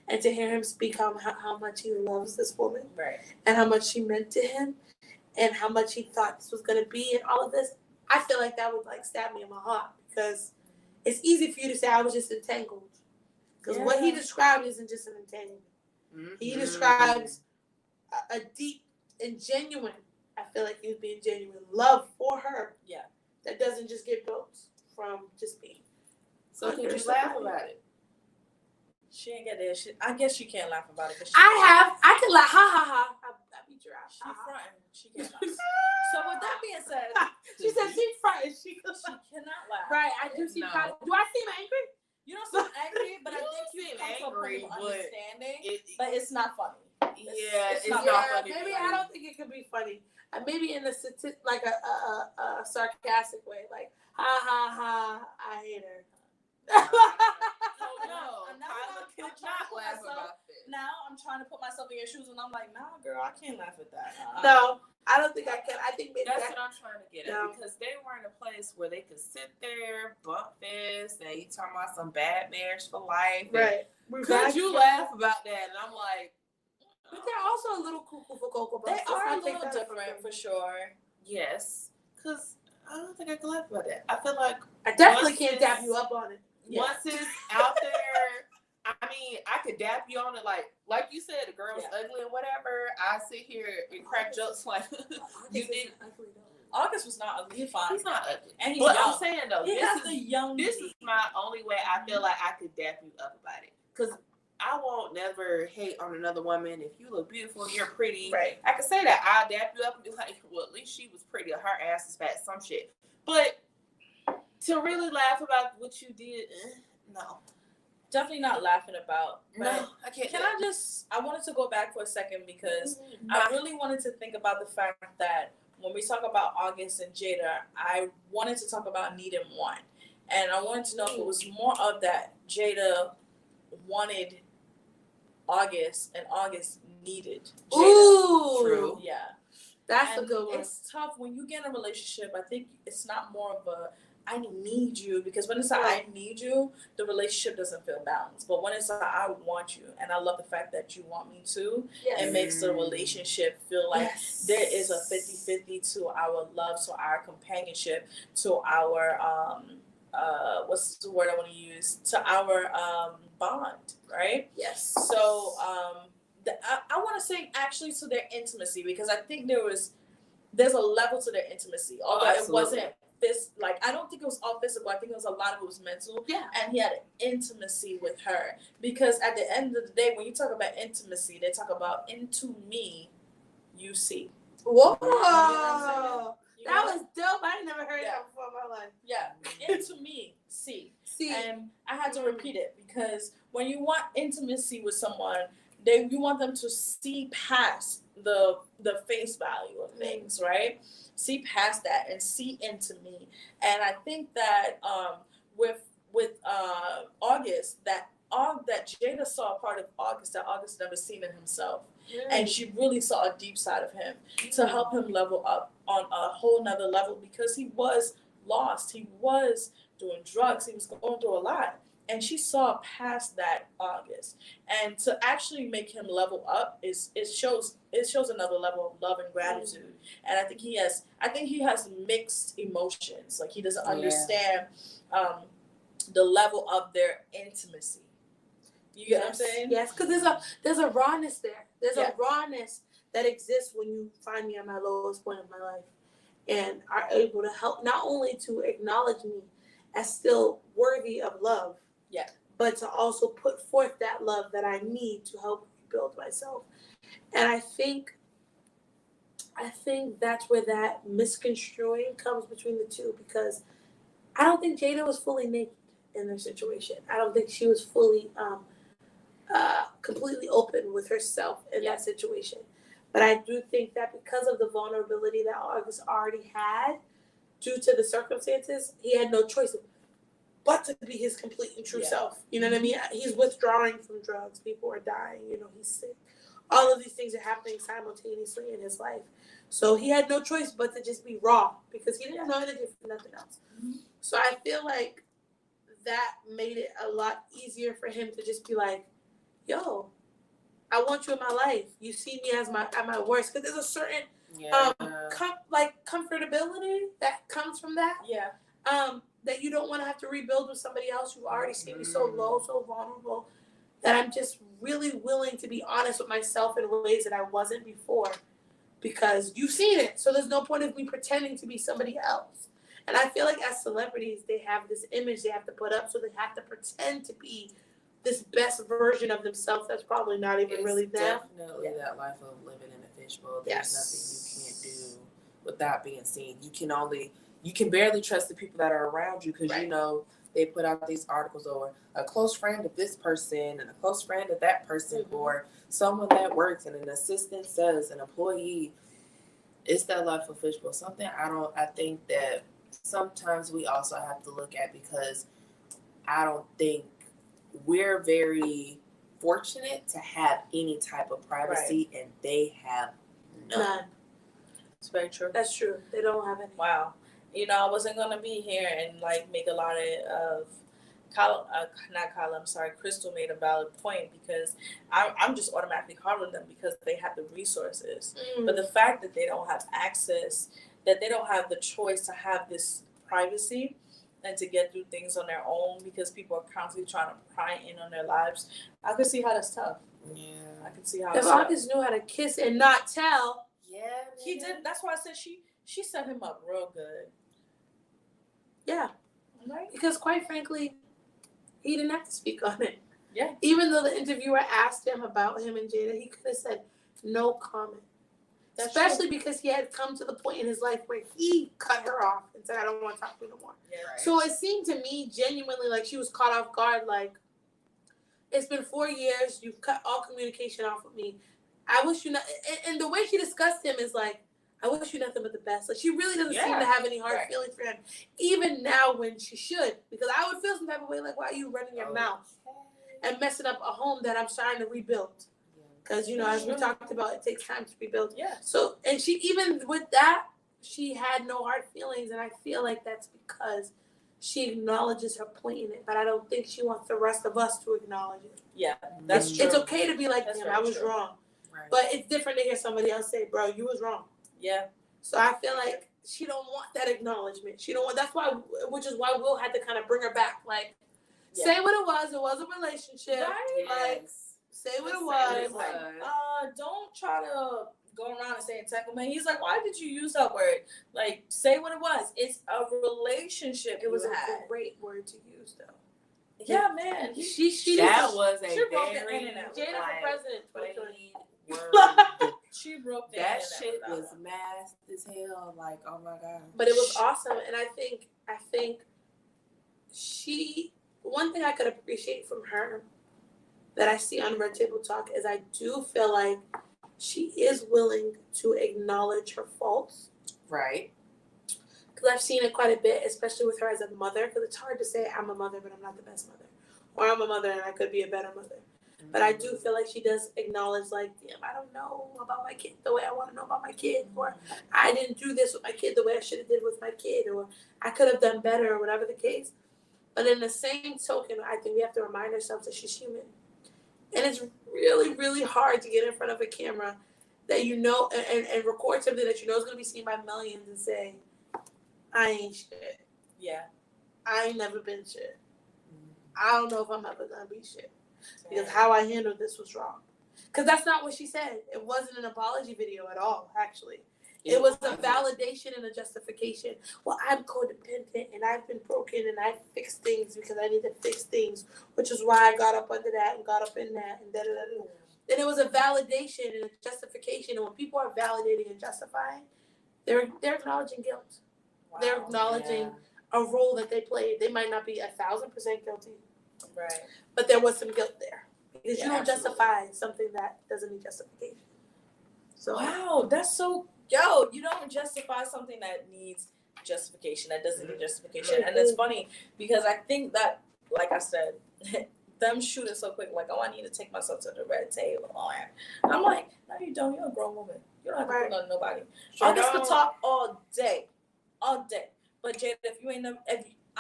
and to hear him speak on how much he loves this woman, Right. and how much she meant to him and how much he thought this was going to be and all of this, I feel like that would like stab me in my heart because it's easy for you to say I was just entangled. Because what he described isn't just an entanglement. Mm-hmm. He describes a deep and genuine, I feel like he was being genuine, love for her. Yeah. That doesn't just get built from just being. So could you laugh about it? She ain't get there. I guess she can't laugh about it. I could like, ha ha ha. I beat your ass. She Ha, ha. fronting. She can't laugh. So with that being said, She said she's frightened. She cannot laugh. Right, I do see. No. Do I seem angry? You don't seem angry, but I You think you seem come to a angry, point of but understanding. It, But it's not funny. it's not not Yeah, funny. maybe I don't think it could be funny. Maybe in a like a sarcastic way, like ha ha ha. I hate her. No, Tyler could not laugh about this. Now I'm trying to put myself in your shoes, and I'm like, nah, girl, I can't laugh at that. No, I don't think I can. I think maybe That's what I'm trying to get at No. because they were in a place where they could sit there, bump fists, and you talking about some bad marriage for life. right. Could you laugh about that? And I'm like, But they're also a little cuckoo for Cocoa They Puffs. are a Let's not take little that different for sure. yes, because I don't think I can laugh about that. I feel like I definitely Once can't it's- dap you up on it. Yeah. once it's out there, I mean, I could dap you on it like you said, the girl was ugly and whatever. I sit here and crack jokes like you did. August was not ugly. He's fine. He's not ugly. And he's But young. I'm saying though, He this has is the young. this is my only way I feel like I could dap you up about it. Because I won't never hate on another woman. If you look beautiful, you're pretty. Right. I can say that. I'll dap you up and be like, well, at least she was pretty or her ass is fat, some shit. But to really laugh about what you did, no. Definitely not laughing about. No, But I can't. can I wanted to go back for a second because No. I really wanted to think about the fact that when we talk about August and Jada, I wanted to talk about need and want. And I wanted to know if it was more of that Jada wanted August and August needed Jada. Ooh, True. Yeah. that's And a good one. It's tough when you get in a relationship. I think it's not more of a I need you, because when it's a I need you, the relationship doesn't feel balanced. But when it's a I want you, and I love the fact that you want me too, it makes the relationship feel like there is a 50-50 to our love, to our companionship, to our what's the word I want to use, to our bond, right? Yes. So I want to say actually to their intimacy, because I think there's a level to their intimacy, although it absolutely. wasn't I don't think it was all physical. I think it was a lot of it was mental. Yeah. And he had an intimacy with her, because at the end of the day, when you talk about intimacy, they talk about into me, you see. Whoa. You know what I'm That was dope. I ain't never heard Yeah. that before in my life. Yeah, into me, see. See, And I had to repeat it, because when you want intimacy with someone, you want them to see past the face value of things, right? See past that and see into me. And I think that with August, that Jada saw a part of August that August never seen in himself. And she really saw a deep side of him to help him level up on a whole nother level, because he was lost. He was doing drugs. He was going through a lot. And she saw past that August. And to actually make him level up it shows another level of love and gratitude. And I think he has mixed emotions. Like, he doesn't understand the level of their intimacy. You get what I'm saying? Yes, because there's a rawness there. There's Yeah. a rawness that exists when you find me at my lowest point of my life, and are able to help not only to acknowledge me as still worthy of love, Yeah. but to also put forth that love that I need to help rebuild myself. And I think that's where that misconstruing comes between the two, because I don't think Jada was fully naked in their situation. I don't think she was fully completely open with herself in that situation. But I do think that because of the vulnerability that August already had, due to the circumstances, he had no choice but to be his complete and true self. You know what I mean? He's withdrawing from drugs. People are dying. You know, he's sick. All of these things are happening simultaneously in his life. So he had no choice but to just be raw, because he didn't know anything from nothing else. So I feel like that made it a lot easier for him to just be like, yo, I want you in my life. You see me as at my worst. Because there's a certain comfortability that comes from that. Yeah. That you don't want to have to rebuild with somebody else. You've already seen me so low, so vulnerable, that I'm just really willing to be honest with myself in ways that I wasn't before, because you've seen it. So there's no point of me pretending to be somebody else. And I feel like as celebrities, they have this image they have to put up, so they have to pretend to be this best version of themselves that's probably not even really them. Definitely that life of living in a fishbowl. There's nothing you can't do without being seen. You can barely trust the people that are around you, because you know they put out these articles, or a close friend of this person and a close friend of that person, or someone that works, and an assistant says, an employee. It's that life of fishbowl. Something I think that sometimes we also have to look at, because I don't think we're very fortunate to have any type of privacy, and they have none. It's very true. That's true. They don't have any. Wow. You know, I wasn't gonna be here and like make a lot of Crystal made a valid point, because I'm just automatically hard on them because they have the resources. But the fact that they don't have access, that they don't have the choice to have this privacy and to get through things on their own, because people are constantly trying to pry in on their lives, I could see how that's tough. Yeah. I could see how if it's tough. August knew how to kiss and not tell. Yeah, He did. That's why I said she set him up real good. Yeah. Right? Because quite frankly, he didn't have to speak on it. Yeah. Even though the interviewer asked him about him and Jada, he could have said no comment. That's Especially because he had come to the point in his life where he cut her off and said, I don't want to talk to you no more. Yeah. Right. So it seemed to me genuinely like she was caught off guard. Like, it's been 4 years. You've cut all communication off with me. I wish you not. And the way she discussed him is like, I wish you nothing but the best. Like, she really doesn't seem to have any hard feelings for him, even now when she should. Because I would feel some type of way, like, why are you running your mouth and messing up a home that I'm starting to rebuild? Because, you know, as we talked about, it takes time to rebuild. Yeah. So, and she, even with that, she had no hard feelings. And I feel like that's because she acknowledges her point in it. But I don't think she wants the rest of us to acknowledge it. Yeah, that's true. It's okay to be like, That's damn, very I was true. wrong. Right. But it's different to hear somebody else say, bro, you was wrong. Yeah. So I feel like she don't want that acknowledgement. She don't want. That's why, which is why Will had to kind of bring her back. Like, say what it was. It was a relationship. Right. Like, say what it It's was. like, don't try to go around and say entanglement. He's like, why did you use that word? Like, say what it was. It's a relationship. It was you a had. great word to use, though. Yeah, man. She That was a she broke the very internet. Jada for president. plain 2020. word. She broke the That internet shit without was her. masked as hell. Like, oh my god. But it was awesome, and I think she. One thing I could appreciate from her that I see on Red Table Talk is I do feel like she is willing to acknowledge her faults. Right. Because I've seen it quite a bit, especially with her as a mother. Because it's hard to say I'm a mother, but I'm not the best mother, or I'm a mother and I could be a better mother. But I do feel like she does acknowledge, like, damn, I don't know about my kid the way I want to know about my kid, or I didn't do this with my kid the way I should have did with my kid, or I could have done better, or whatever the case. But in the same token, I think we have to remind ourselves that she's human. And it's really, really hard to get in front of a camera that you know and record something that you know is going to be seen by millions and say, I ain't shit. Yeah. I ain't never been shit. I don't know if I'm ever gonna be shit because how I handled this was wrong. Because that's not what she said. It wasn't an apology video at all. Actually, it was a validation and a justification. Well, I'm codependent and I've been broken and I fixed things because I need to fix things, which is why I got up under that and got up in that and da da da. And it was a validation and a justification. And when people are validating and justifying, they're acknowledging guilt. Wow. They're acknowledging a role that they played. They might not be 1,000% guilty, Right. but there was some guilt there because Yeah, you don't absolutely. justify something that doesn't need justification. So Wow, that's so you don't justify something that needs justification, that doesn't need justification. And it's funny because I think that, like I said, them shooting so quick, like, oh, I need to take myself to the red table. Oh, I'm like, no, you don't. You're a grown woman. You don't have to Right. put on nobody. Sure August could don't. talk all day. But Jada, if you ain't never,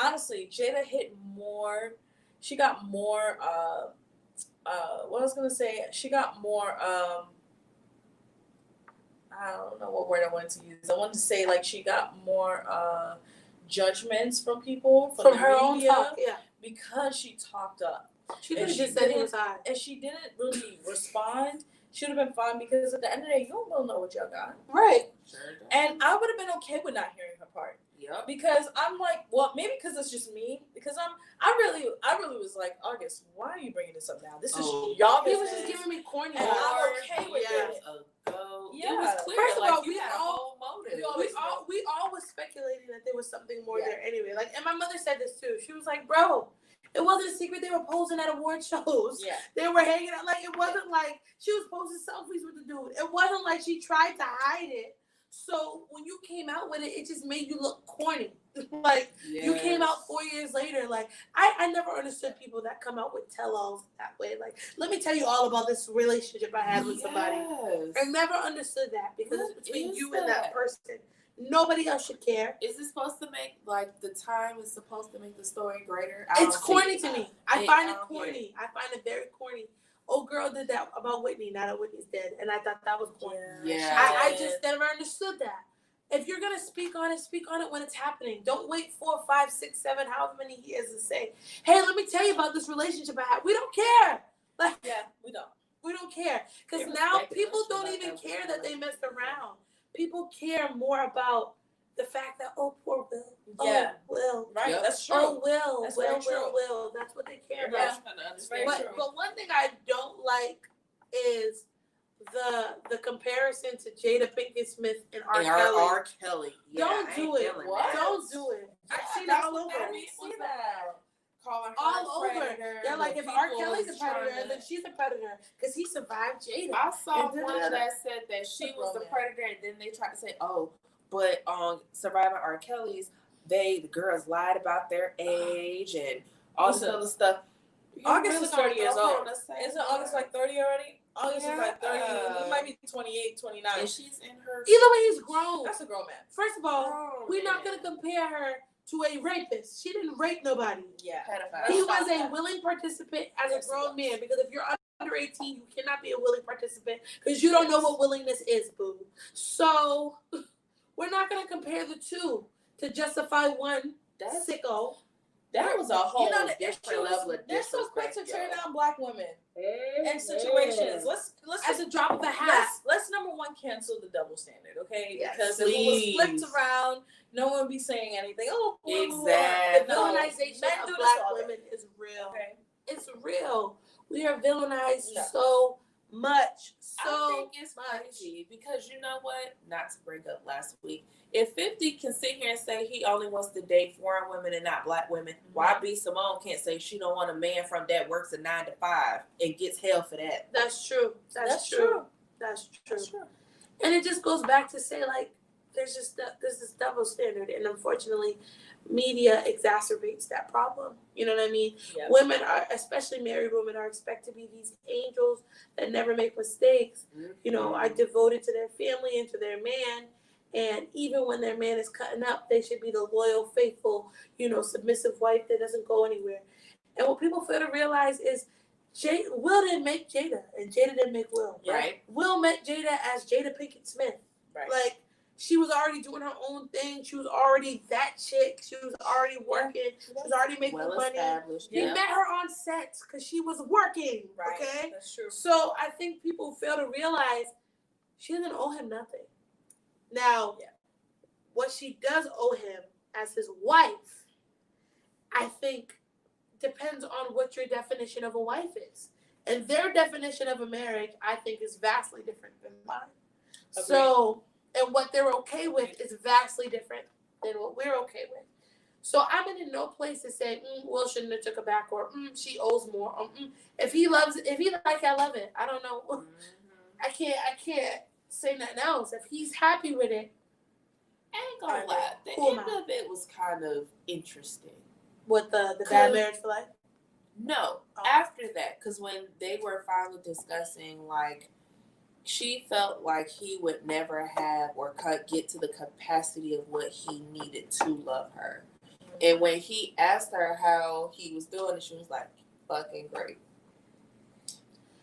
honestly, Jada hit more. She got more. What I was gonna say, she got more. I don't know what word I wanted to use. I wanted to say like she got more judgments from people from the her own media talk, yeah, because she talked up. she And could have she just said he didn't- was high. And she didn't really respond. Should have been fine because at the end of the day, you don't really know what y'all got. Right. Sure don't. And I would have been okay with not hearing her part. Yep. Because I'm like, well, maybe because it's just me. Because I really was like, August, why are you bringing this up now? This is y'all He business. was just giving me corny. And vibes. I'm okay with years it. ago. Yeah. It was clear. First of like, all, you we had a all- whole motive. We all was speculating that there was something more Yeah. there anyway. Like, and my mother said this too. She was like, "Bro, it wasn't a secret. They were posing at award shows. Yeah. They were hanging out. Like, it wasn't like she was posting selfies with the dude. It wasn't like she tried to hide it. So when you came out with it, it just made you look corny. Like, you came out 4 years later. Like, I never understood people that come out with tell-alls that way. Like, let me tell you all about this relationship I had with somebody. Yes. I never understood that because What it's between is you and that that? person. Nobody else should care. Is it supposed to make like the time is supposed to make the story greater? It's corny to me. I find it I don't get corny. I find it very corny. Old girl did that about Whitney, now that Whitney's dead, and I thought that was corny. Yeah. I just never understood that. If you're gonna speak on it when it's happening. Don't wait 4, 5, 6, 7, however many years to say, "Hey, let me tell you about this relationship I had." We don't care. Like, Yeah, we don't. we don't care because They now respect people us don't about even that. care that they messed around. People care more about the fact that, oh, poor Will. Yeah. Oh, Will. Right, Yep. that's true. Oh, Will. That's Will, very true. Will. That's what they care about. Yeah. trying to understand. Very But true. but one thing I don't like is the comparison to Jada Pinkett Smith and R. And Kelly. R. Kelly. Yeah, Don't I do ain't it. feeling What? that. Don't do it. I've Yeah, seen it that's all what over. that I is. didn't see that. Calling her All a over. predator, They're like, when if R. people Kelly's a was trying predator, to- then she's a predator because he survived Jada. I saw And one da-da-da. that said that she was the Romance. predator, and then they tried to say, "Oh, but on Surviving R. Kelly's, the girls lied about their age and all this Listen, other stuff." August really is 30 years gonna go old. on the same Isn't August like 30 already? August is like 30. Yeah. He might be 28, 29. And she's in her. Either way, he's grown. That's a grown man. First of all, grown we're not man. going to compare her to a rapist. She didn't rape nobody. Yeah. Pedophile. He Stop was a that. willing participant as Yes, a he grown was. man because if you're under 18, you cannot be a willing participant because you don't know what willingness is, boo. So we're not going to compare the two to justify one That's- sicko. That was a whole You know, the different issue is level of they're so quick to disrespect, turn yo. down black women in situations. Let's As a drop of a hat. let's number one cancel the double standard, okay? Yes, because if it was please. flipped around, no one would be saying anything. Oh, blah, blah, blah. Exactly. The No, villainization men of do this black all day. women is real. Okay. It's real. We are villainized No. so much. I So think it's crazy because you know what? Not to bring up last week. If 50 can sit here and say he only wants to date foreign women and not black women, why B. Simone can't say she don't want a man from that works a 9 to 5 and gets hell for that? that's true. That's true. true. That's true. That's true. And it just goes back to say, like, there's this double standard, and unfortunately, media exacerbates that problem. You know what I mean? Yeah. Women are, especially married women, are expected to be these angels that never make mistakes. You know, are devoted to their family and to their man. And even when their man is cutting up, they should be the loyal, faithful, you know, submissive wife that doesn't go anywhere. And what people fail to realize is Will didn't make Jada, and Jada didn't make Will. Yeah. Right? Will met Jada as Jada Pinkett Smith. Right. Like, she was already doing her own thing. She was already that chick. She was already working. She was already making Well money. established. He Yeah. met her on sets because she was working. Right. Okay. That's true. So I think people fail to realize she doesn't owe him nothing. Now, what she does owe him as his wife, I think, depends on what your definition of a wife is. And their definition of a marriage, I think, is vastly different than mine. Agreed. So, and what they're okay with is vastly different than what we're okay with. So I'm in no place to say, Will shouldn't have took her back, or she owes more. Or, if he like it, I love it. I don't know. Mhm. I can't say nothing else. If he's happy with it, I ain't gonna lie. The Who am end of it was kind of interesting. with the bad Could- marriage for life. No, Oh. after that, because when they were finally discussing, like, she felt like he would never have or get to the capacity of what he needed to love her. And when he asked her how he was doing, and she was like, fucking great.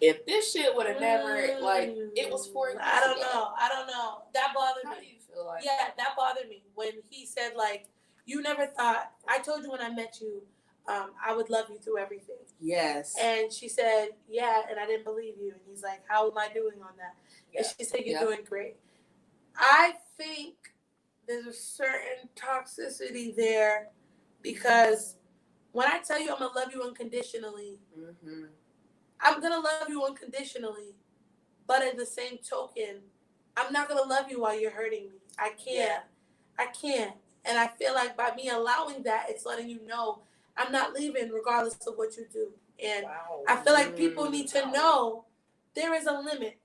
If this shit would have never, like, it was 4 years I don't ago. know. I don't know. That bothered How do me. you feel like Yeah, that bothered me when he said, like, you never thought, I told you when I met you, I would love you through everything. Yes. And she said, yeah, and I didn't believe you. And he's like, how am I doing on that? Yeah. And she said, you're Yeah. doing great. I think there's a certain toxicity there because when I tell you I'm going to love you unconditionally, Mm-hmm. I'm going to love you unconditionally. But at the same token, I'm not going to love you while you're hurting me. I can't. Yeah. I can't. And I feel like by me allowing that, it's letting you know I'm not leaving regardless of what you do. And Wow. I feel like people need to know there is a limit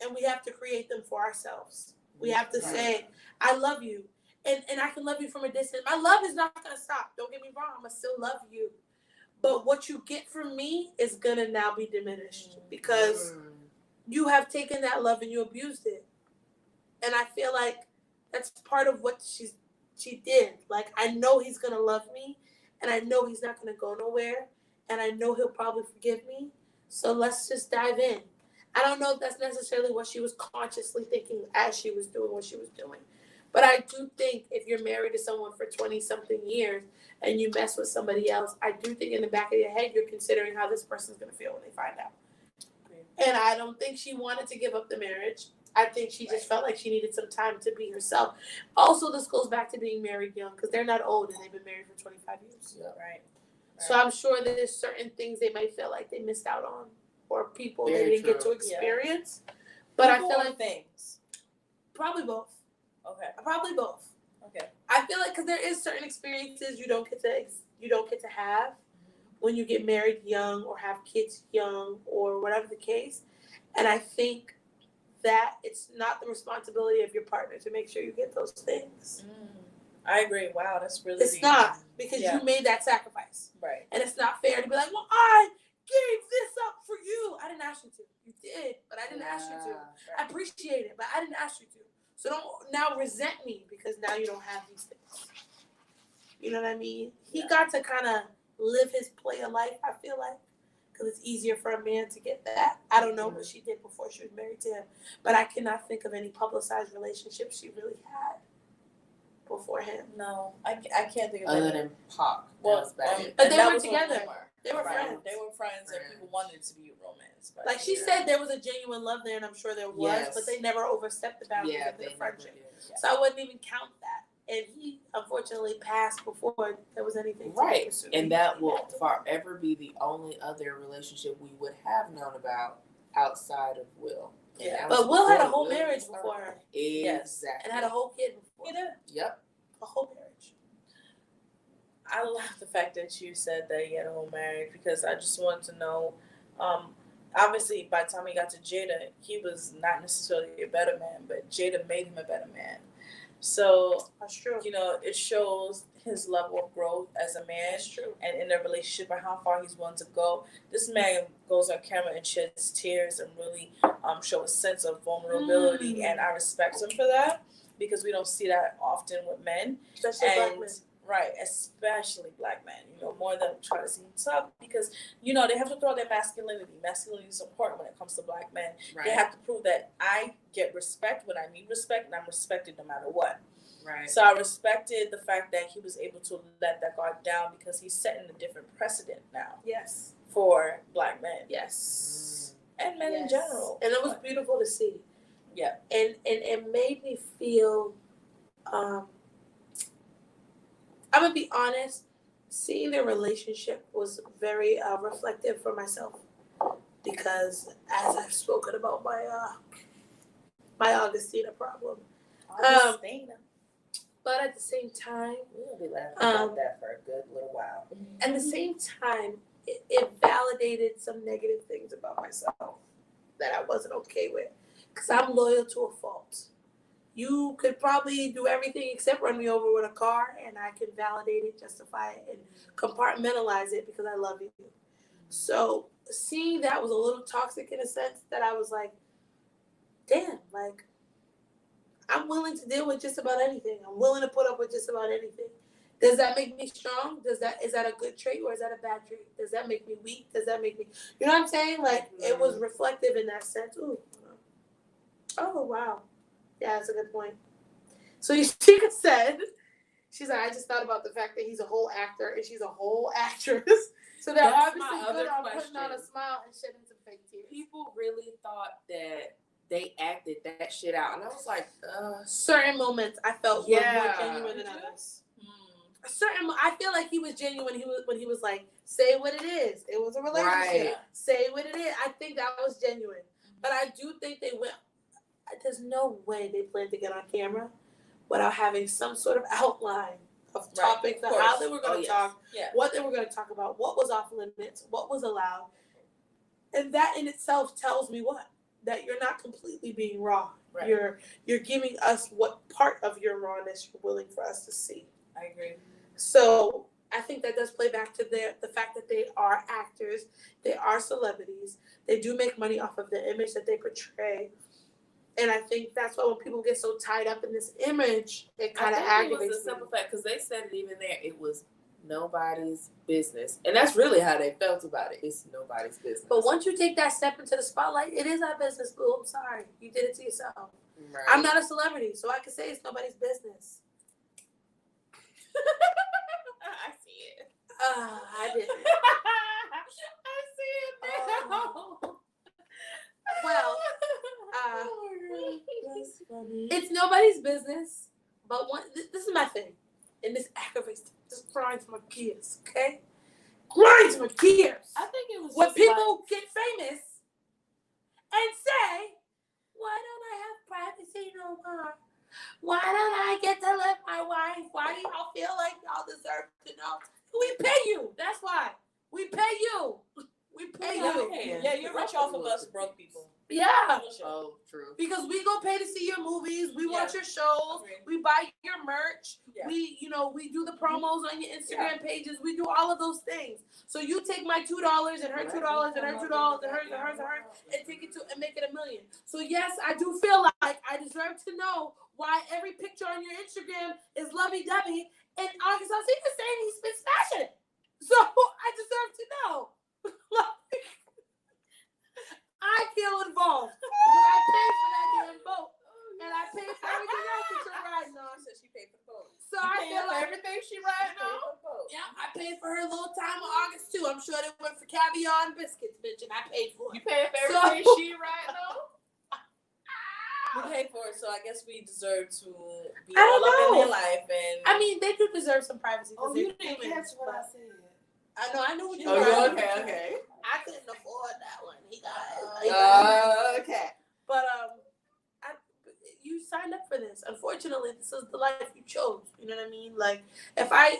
and we have to create them for ourselves. We have to say, I love you. And I can love you from a distance. My love is not going to stop. Don't get me wrong. I'm going to still love you. But what you get from me is going to now be diminished because you have taken that love and you abused it. And I feel like that's part of what she did. Like, I know he's going to love me and I know he's not going to go nowhere. And I know he'll probably forgive me. So let's just dive in. I don't know if that's necessarily what she was consciously thinking as she was doing what she was doing. But I do think if you're married to someone for 20-something years and you mess with somebody else, I do think in the back of your head you're considering how this person's going to feel when they find out. And I don't think she wanted to give up the marriage. I think she just felt like she needed some time to be herself. Also, this goes back to being married young because they're not old and they've been married for 25 years. Yeah. Right. So I'm sure there's certain things they might feel like they missed out on or people Very they didn't get to true. experience. But I People feel or like things. probably both. Okay. Probably both. Okay. I feel like because there is certain experiences you don't get to have when you get married young or have kids young or whatever the case. And I think that it's not the responsibility of your partner to make sure you get those things. I agree. Wow, that's really It's deep. not because Yeah. you made that sacrifice. Right. And it's not fair to be like, well, I gave this up for you. I didn't ask you to. You did, but I didn't ask you to. I appreciate it, but I didn't ask you to. So don't now resent me because now you don't have these things. You know what I mean? He got to kind of live his play of life, I feel like, because it's easier for a man to get that. I don't know what she did before she was married to him, but I cannot think of any publicized relationship she really had before him. No, I can't think of Other any. than Pac. Well, That was bad. But and they that were was a together. rumor. They were Right. friends. They were friends, and people wanted it to be romance. But Like she said, there was a genuine love there, and I'm sure there was, Yes. but they never overstepped the boundaries Yeah, of they their never friendship. did. So I wouldn't even count that. And he unfortunately passed before there was anything to Right. pursue. And that will forever be the only other relationship we would have known about outside of Will. And Yeah. that But was Will had a before whole Will marriage started. before her Exactly. and had a whole kid before. He did. Yep. A whole marriage. I love the fact that you said that he had a whole marriage because I just wanted to know. Obviously, by the time he got to Jada, he was not necessarily a better man, but Jada made him a better man. So, That's true. you know, it shows his level of growth as a man That's true. and in their relationship and how far he's willing to go. This man goes on camera and sheds tears and really show a sense of vulnerability, and I respect him for that because we don't see that often with men. Especially black And men. Right, especially black men. More of them try to seem tough because they have to throw their masculinity. Masculinity is important when it comes to black men. Right. They have to prove that I get respect when I need respect, and I'm respected no matter what. Right. So I respected the fact that he was able to let that guard down because he's setting a different precedent now Yes. for black men Yes. and men in Yes. general. And it was beautiful to see. Yeah. And it made me feel, I'm gonna be honest, seeing their relationship was very reflective for myself, because as I've spoken about my Augustina problem, but at the same time, We'll be laughing about that for a good little while. at the same time, it validated some negative things about myself that I wasn't okay with, because I'm loyal to a fault. You could probably do everything except run me over with a car, and I can validate it, justify it, and compartmentalize it because I love you. So seeing that was a little toxic in a sense, that I was like, damn, like, I'm willing to deal with just about anything. I'm willing to put up with just about anything. Does that make me strong? Is that a good trait, or is that a bad trait? Does that make me weak? Does that make me, you know what I'm saying? Like, it was reflective in that sense. Ooh. Oh, wow. Yeah, that's a good point. So Yashika said, she's like, I just thought about the fact that he's a whole actor and she's a whole actress. So they're That's obviously my good other on putting on a question. smile and shedding some fake tears. People really thought that they acted that shit out, and I was like, Certain moments I felt were more Yeah. genuine than Did you? others. I feel like he was genuine. When he was like, say what it is. It was a relationship. Right. Say what it is. I think that was genuine. But I do think they went. There's no way they planned to get on camera without having some sort of outline of topics, of of how course. they were going to yes. talk, Yeah. what they were going to talk about, what was off limits, what was allowed. And that in itself tells me what? That you're not completely being raw. Right. You're giving us what part of your rawness you're willing for us to see. I agree. So I think that does play back to the fact that they are actors, they are celebrities, they do make money off of the image that they portray. And I think that's why when people get so tied up in this image, it kind of It aggravates was a me. simple fact, because they said it even there. It was nobody's business, and that's really how they felt about it. It's nobody's business. But once you take that step into the spotlight, it is our business, boo. I'm sorry. You did it to yourself. Right. I'm not a celebrity, so I can say it's nobody's business. I see it. I didn't. I see it now. Well, That's funny. it's nobody's business, but this is my thing, and this aggravates me. This grinds my gears, okay? Grinds my gears. I think it was When just people get famous and say, why don't I have privacy no more? Why don't I get to live my life? Why do y'all feel like y'all deserve to know? We pay you. That's why. We pay you. We pay you. Yeah, you're rich off of us broke people. Yeah. Oh, true. Because we go pay to see your movies, we watch Yeah. your shows, Agreed. we buy your merch, Yeah. we do the promos on your Instagram pages, we do all of those things. So you take my $2 and her $2 and her $2 and hers and hers and hers and take it to and make it $1 million. So yes, I do feel like I deserve to know why every picture on your Instagram is lovey-dovey and August Alsina saying he spits fashion. So I deserve to know. Like, I feel involved because I paid for that damn boat and I paid for everything else that you're riding on. She said she paid for the boat. So I feel like, everything she riding on. yeah, I paid for her little time in August too. I'm sure they went for caviar and biscuits, bitch, and I paid for You it. paying for So- everything she riding on? We paid for it, so I guess we deserve to be I all don't up in know. their life and I mean, they do deserve some privacy. 'cause Oh, they're you didn't humans, catch what I but- said. I knew what you Oh, were you saying. okay? I couldn't afford that one. He got it. Okay. But you signed up for this. Unfortunately, this is the life you chose. You know what I mean? Like, if I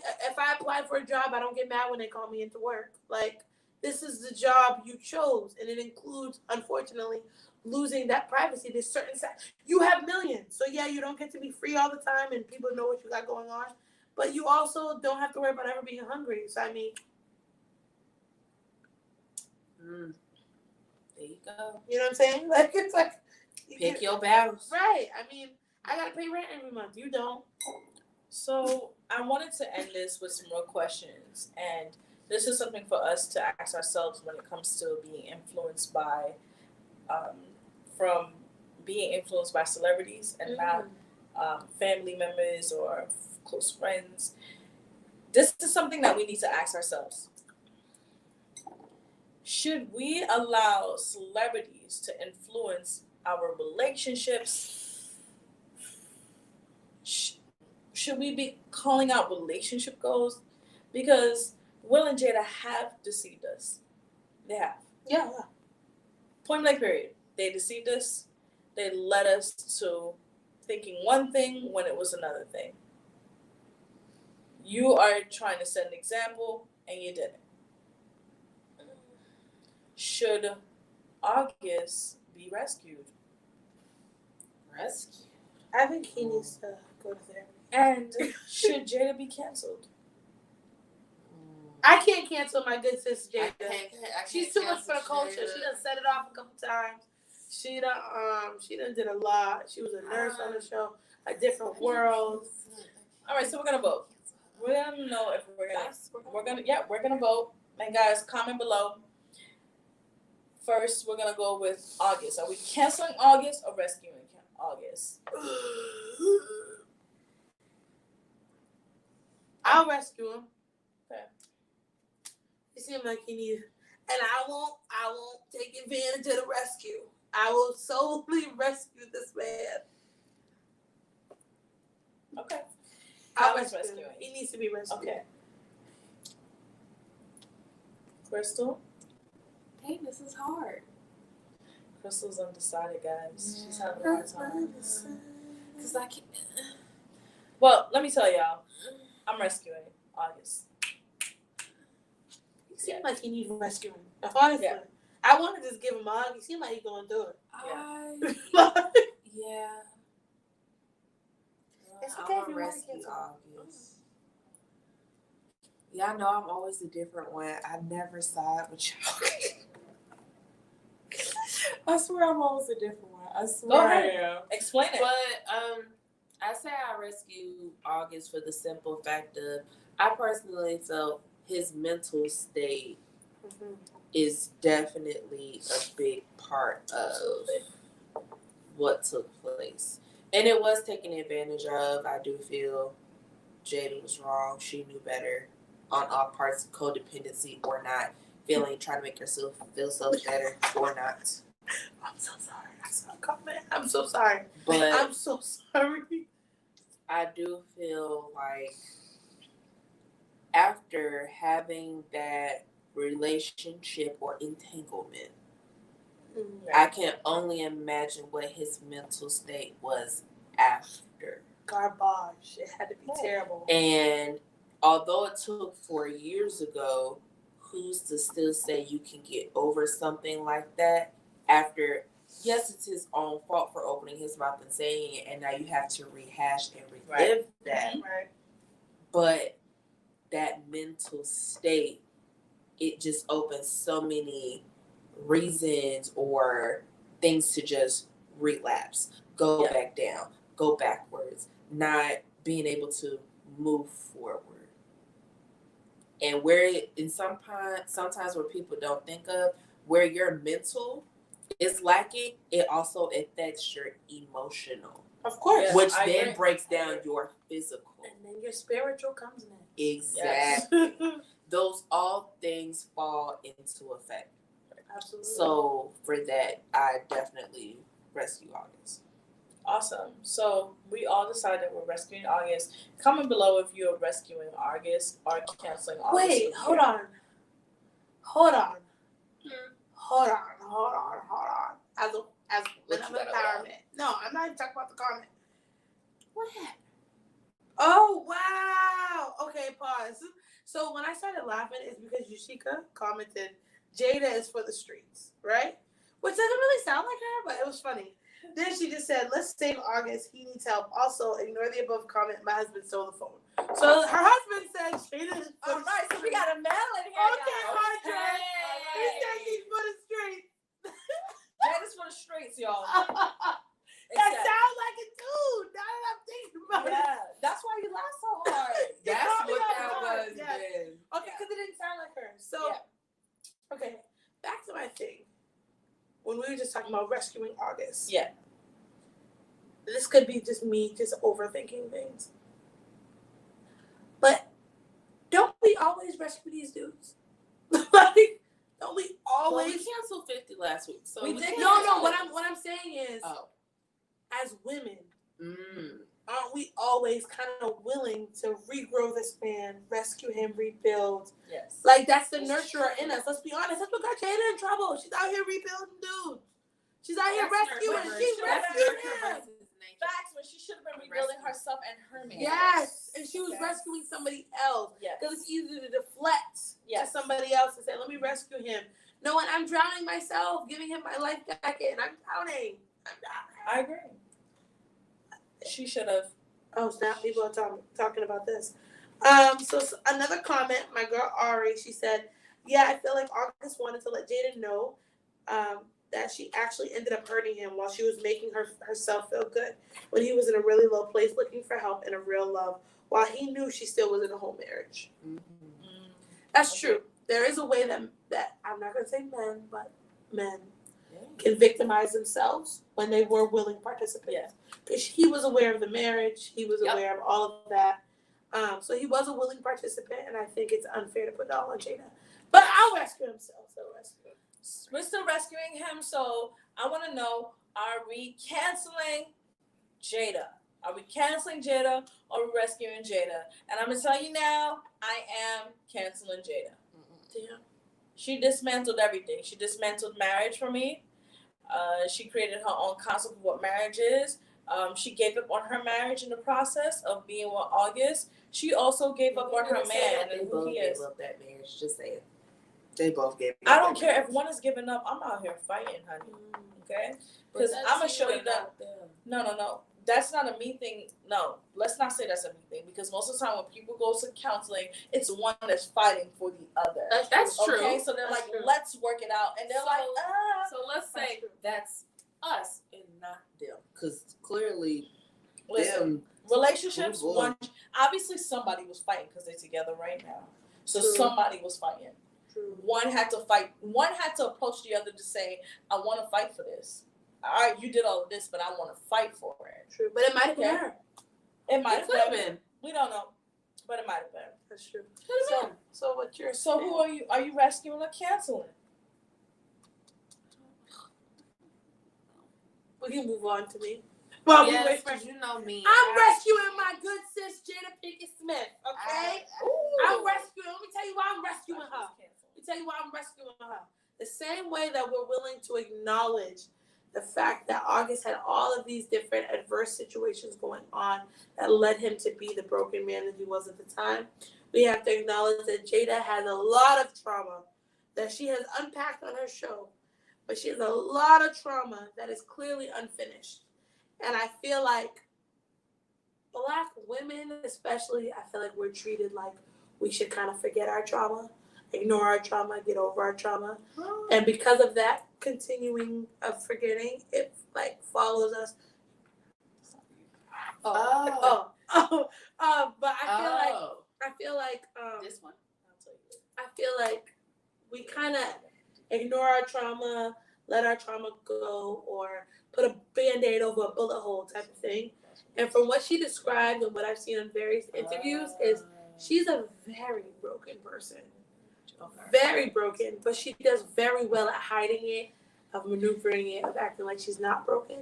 apply for a job, I don't get mad when they call me into work. Like, this is the job you chose, and it includes, unfortunately, losing that privacy. There's certain you have millions, so yeah, you don't get to be free all the time, and people know what you got going on. But you also don't have to worry about ever being hungry. So I mean, There you go. you know what I'm saying? Like, it's like Pick your battles. right. I mean, I gotta pay rent every month. You don't. So I wanted to end this with some more questions, and this is something for us to ask ourselves when it comes to being influenced by, from being influenced by celebrities and not family members or close friends. This is something that we need to ask ourselves. Should we allow celebrities to influence our relationships? Should we be calling out relationship goals? Because Will and Jada have deceived us. They have. Yeah. Point blank period. They deceived us. They led us to thinking one thing when it was another thing. You are trying to set an example and you didn't. Should August be rescued? Rescue. I think he needs to go to therapy. And should Jada be canceled? I can't cancel my good sis I Jada. can't She's too much for the cancel culture. Jada. She done set it off a couple times. She done did a lot. She was a nurse on the show, A Different World. All right, so we're gonna vote. We're gonna know if we're gonna vote. And guys, comment below. First, we're gonna go with August. Are we canceling August or rescuing August? I'll rescue him. Okay. It seemed like he needed, and I won't take advantage of the rescue. I will solely rescue this man. Okay. I'll August rescue him. rescuing. He needs to be rescued. Okay. Crystal? Dang, this is hard. Crystal's undecided, guys. She's having a hard time. Cause I can't. Well, let me tell y'all. I'm rescuing August. He seemed like he needs rescuing. Honestly, Yeah. I want to just give him a hug. He seemed like he's going to do it. Yeah. It's I'm okay if a you want to rescue cancel. August. Y'all know I'm always a different one. I never side with y'all. I swear I'm always a different one. I swear Go ahead. I am. Explain it. But I say I rescue August for the simple fact of I personally felt his mental state is definitely a big part of what took place. And it was taken advantage of. I do feel Jada was wrong. She knew better on all parts, codependency or not, trying to make herself feel better or not. I'm so sorry. I saw a comment. I'm so sorry. But I'm so sorry. I do feel like after having that relationship or entanglement, I can only imagine what his mental state was after. Garbage. It had to be terrible. And although it took 4 years ago, who's to still say you can get over something like that after, yes, it's his own fault for opening his mouth and saying it, and now you have to rehash and relive that. Right. But that mental state, it just opens so many reasons or things to just relapse, go back down, go backwards, not being able to move forward. And sometimes where people don't think of, where your mental is lacking, it also affects your emotional, Of course. Yes, which I then agree. breaks down your physical. And then your spiritual comes next. Exactly. Those all things fall into effect. Absolutely. So for that, I definitely rescue August. Awesome. So we all decided we're rescuing August. Comment below if you're rescuing August or canceling August. Wait, hold on. As women of empowerment. No, I'm not even talking about the comment. What happened? Oh wow. Okay, pause. So when I started laughing, it's because Yushika commented, "Jada is for the streets," right? Which doesn't really sound like her, but it was funny. Then she just said, "Let's save August. He needs help. Also, ignore the above comment. My husband stole the phone." So her husband said, "Jada is for the Alright, so we streets." got a male in here. Okay, guys. Audrey. He said he's for the streets. Jada's for the streets, y'all. That sounds like a dude. Now that I'm thinking about it. Yeah, that's why you laughed so talking about rescuing August. Yeah. This could be just me just overthinking things. But don't we always rescue these dudes? Like, don't we Well, we always? canceled 50 last week, so We did No. cancel. What I'm saying is, Oh. as women, Mm. aren't we always kind of willing to regrow this man, rescue him, rebuild? Yes. Like, that's the nurturer in us. Let's be honest. That's what got Jada in trouble. She's out here rebuilding dudes. She's out here rescuing. She rescued him. Facts, when she should have been rebuilding herself and her man. Yes, and she was Yes. rescuing somebody else. Yes. Because it's easy to deflect Yes. to somebody else and say, "Let me rescue him." Knowing I'm drowning myself, giving him my life jacket, and I'm drowning. I agree. She should have. Oh snap! People are talking about this. So another comment, my girl Ari, she said, "Yeah, I feel like August wanted to let Jada know, that she actually ended up hurting him while she was making herself feel good when he was in a really low place, looking for help and a real love, while he knew she still was in a whole marriage." Mm-hmm. That's true. There is a way that I'm not gonna say men, but men can victimize themselves when they were willing participants. Yeah. Because he was aware of the marriage, he was Yep. aware of all of that. So he was a willing participant, and I think it's unfair to put that on Jada. But I'll rescue him, so rescue him. We're still rescuing him, so I want to know: are we canceling Jada? Are we canceling Jada, or are we rescuing Jada? And I'm gonna tell you now, I am canceling Jada. Damn. She dismantled everything. She dismantled marriage for me. She created her own concept of what marriage is. She gave up on her marriage in the process of being with August. She also gave up on her man They and who both he gave is. up that marriage. Just say it. They both gave. I up don't that care if marriage. one is giving up. I'm out here fighting, honey. Okay? Because I'm gonna show you that. No. That's not a me thing. No, let's not say that's a me thing, because most of the time when people go to counseling, it's one that's fighting for the other. That's true. Okay, so they're That's like, true. let's work it out, and they're So- like, So let's say that's us and not them, because clearly Listen, them. relationships. Oh, boy. One, obviously somebody was fighting because they're together right now. So True. somebody was fighting. True. One had to fight. One had to approach the other to say, "I want to fight for this. All right, you did all of this, but I want to fight for it." True. But it might have been Okay. her. It might It could have have been. been. We don't know, but it might have been. That's true. Could have been. So what you're So who are you? Are you rescuing or canceling? We can move on to me. Well, we Yes, wait for because you know me. I'm rescuing my good sis Jada Pinkett Smith. Okay. I'm rescuing. Let me tell you why I'm rescuing her. Let me tell you why I'm rescuing her. The same way that we're willing to acknowledge the fact that August had all of these different adverse situations going on that led him to be the broken man that he was at the time, we have to acknowledge that Jada has a lot of trauma that she has unpacked on her show, but she has a lot of trauma that is clearly unfinished. And I feel like Black women, especially, I feel like we're treated like we should kind of forget our trauma, ignore our trauma, get over our trauma. And because of that continuing of forgetting, it like follows us. But I feel like This one. I feel like we kind of ignore our trauma, let our trauma go, or put a Band-Aid over a bullet hole type of thing. And from what she described and what I've seen in various interviews is she's a very broken person. Very broken, but she does very well at hiding it, of maneuvering it, of acting like she's not broken.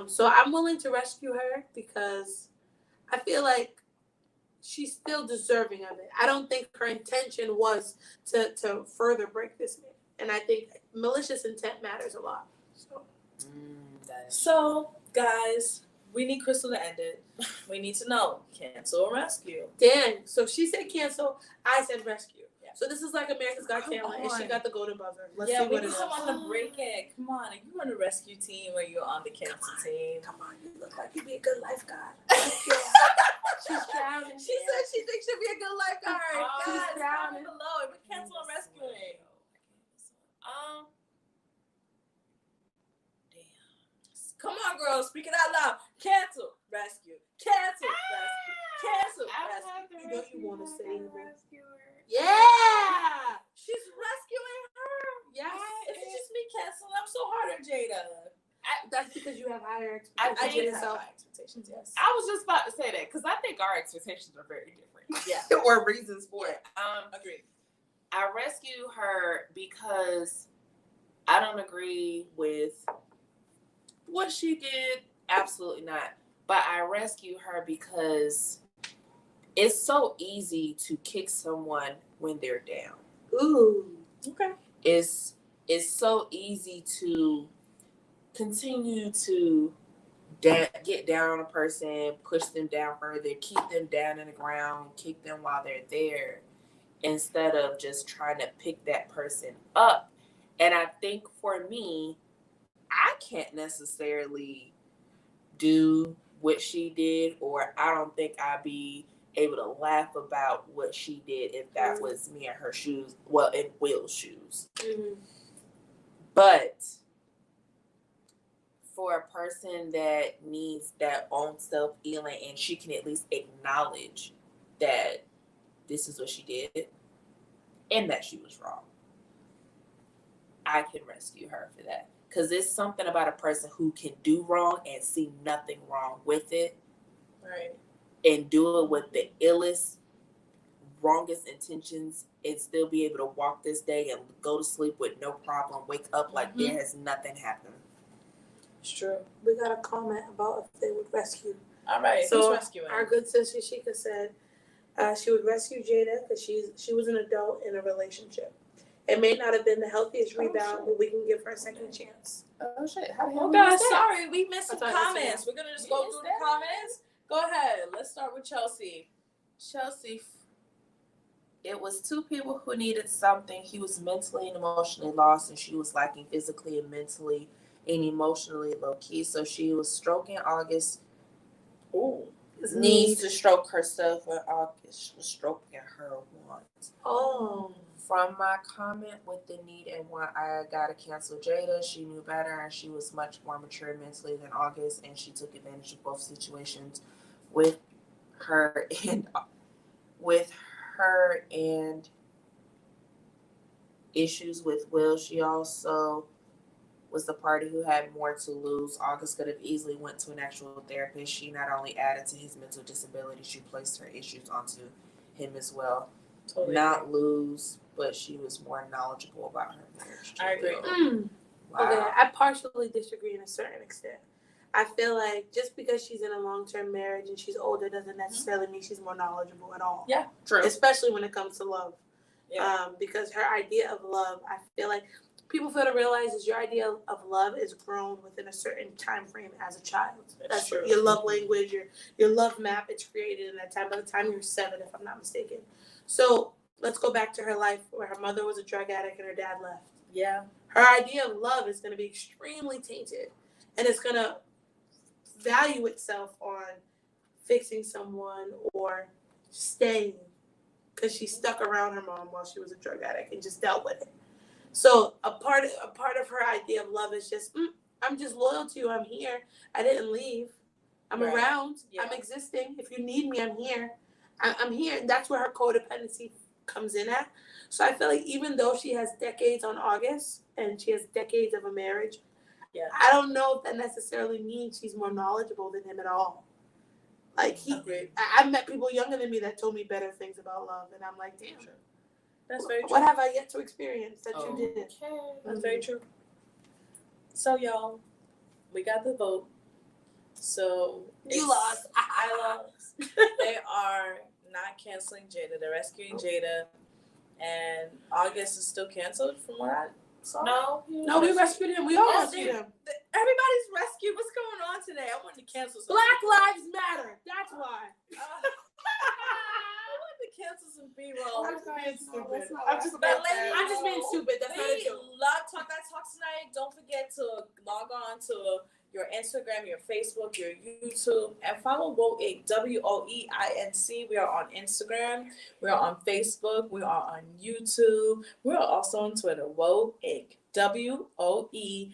So I'm willing to rescue her because I feel like she's still deserving of it. I don't think her intention was to further break this man. And I think malicious intent matters a lot. So, guys, we need Crystal to end it. We need to know: cancel or rescue? Dang. So she said cancel. I said rescue. Yeah. So this is like America's Got Come Talent, and she on. got the golden buzzer. Let's Yeah, see we what it need is. someone to break it. Come on, are you on the rescue team or you're on the cancel team? Come on, you look like you'd be a good lifeguard. She's drowning. She said she thinks she'll be a good lifeguard. Oh, she's Guys, drowning. comment below if we cancel or rescuing. Come on, girls, speak it out loud. Cancel, rescue. Cancel, rescue. Cancel, rescue. You know you want to say it. rescuer. Yeah. She's rescuing her. Yes. Is it just me canceling? I'm so hard on Jada. That's because you have higher I expectations. did of have yourself. high expectations, yes. I was just about to say that because I think our expectations are very different. Yeah. or reasons for it. Agreed. I rescue her because I don't agree with what she did. Absolutely not. But I rescue her because it's so easy to kick someone when they're down. Ooh. Okay. It's so easy to continue to get down on a person, push them down further, keep them down in the ground, kick them while they're there, instead of just trying to pick that person up. And I think for me, I can't necessarily do what she did, or I don't think I'd be able to laugh about what she did if that was me in her shoes, well, in Will's shoes. Mm-hmm. But for a person that needs that own self healing and she can at least acknowledge that this is what she did and that she was wrong, I can rescue her for that. Because it's something about a person who can do wrong and see nothing wrong with it, Right. and do it with the illest, wrongest intentions and still be able to walk this day and go to sleep with no problem, wake up like there has nothing happened. It's true. We got a comment about if they would rescue. All right. So, who's rescuing? Our good sister Shika said she would rescue Jada because she was an adult in a relationship. It may not have been the healthiest rebound, but we can give her a second chance. Oh shit! How the hell? Oh we guys, missed that? sorry, we missed some I thought comments. We're gonna just You go missed through the that? comments. Go ahead. Let's start with Chelsea. Chelsea, it was two people who needed something. He was mentally and emotionally lost, and she was lacking physically and mentally and emotionally low key. So she was stroking August. Ooh. Needs to stroke herself, and August was stroking her once. Oh. From my comment with the need and want, I gotta cancel Jada. She knew better, and she was much more mature mentally than August, and she took advantage of both situations with her and issues with Will. She also was the party who had more to lose. August could have easily went to an actual therapist. She not only added to his mental disability, she placed her issues onto him as well. Totally. Not lose, but she was more knowledgeable about her marriage. I agree. Wow. Okay, I partially disagree in a certain extent. I feel like just because she's in a long-term marriage and she's older doesn't necessarily mean she's more knowledgeable at all. Yeah. True. Especially when it comes to love. Yeah. Because her idea of love, I feel like people fail to realize is your idea of love is grown within a certain time frame as a child. That's true. Your love language, your love map, it's created in that time. By the time you're 7, if I'm not mistaken. So let's go back to her life where her mother was a drug addict and her dad left. Yeah. Her idea of love is going to be extremely tainted, and it's going to value itself on fixing someone or staying because she stuck around her mom while she was a drug addict and just dealt with it. So a part of her idea of love is just I'm just loyal to you. I'm here. I didn't leave. I'm Right. around. Yeah. I'm existing. If you need me, I'm here. I'm here. And that's where her codependency comes in at. So I feel like even though she has decades on August and she has decades of a marriage, Yeah. I don't know if that necessarily means she's more knowledgeable than him at all. Like Agreed. I've met people younger than me that told me better things about love, and I'm like, damn, That's very true. what have I yet to experience that you did? Okay. That's very true. So y'all, we got the vote. So You lost. I lost. They are not canceling Jada. They're rescuing Jada, and August is still canceled from what I saw. No, we rescued him. We all Yes, rescued him. Everybody's rescued. What's going on today? I wanted to cancel some. Black Lives Matter. That's why. I wanted to cancel some B-roll. I'm just being stupid. I'm just being stupid. That's not a We joke. love Talk That Talk tonight. Don't forget to log on to your Instagram, your Facebook, your YouTube, and follow Woeinc, WOEINC. We are on Instagram. We are on Facebook. We are on YouTube. We are also on Twitter, Woeinc, WOEINC.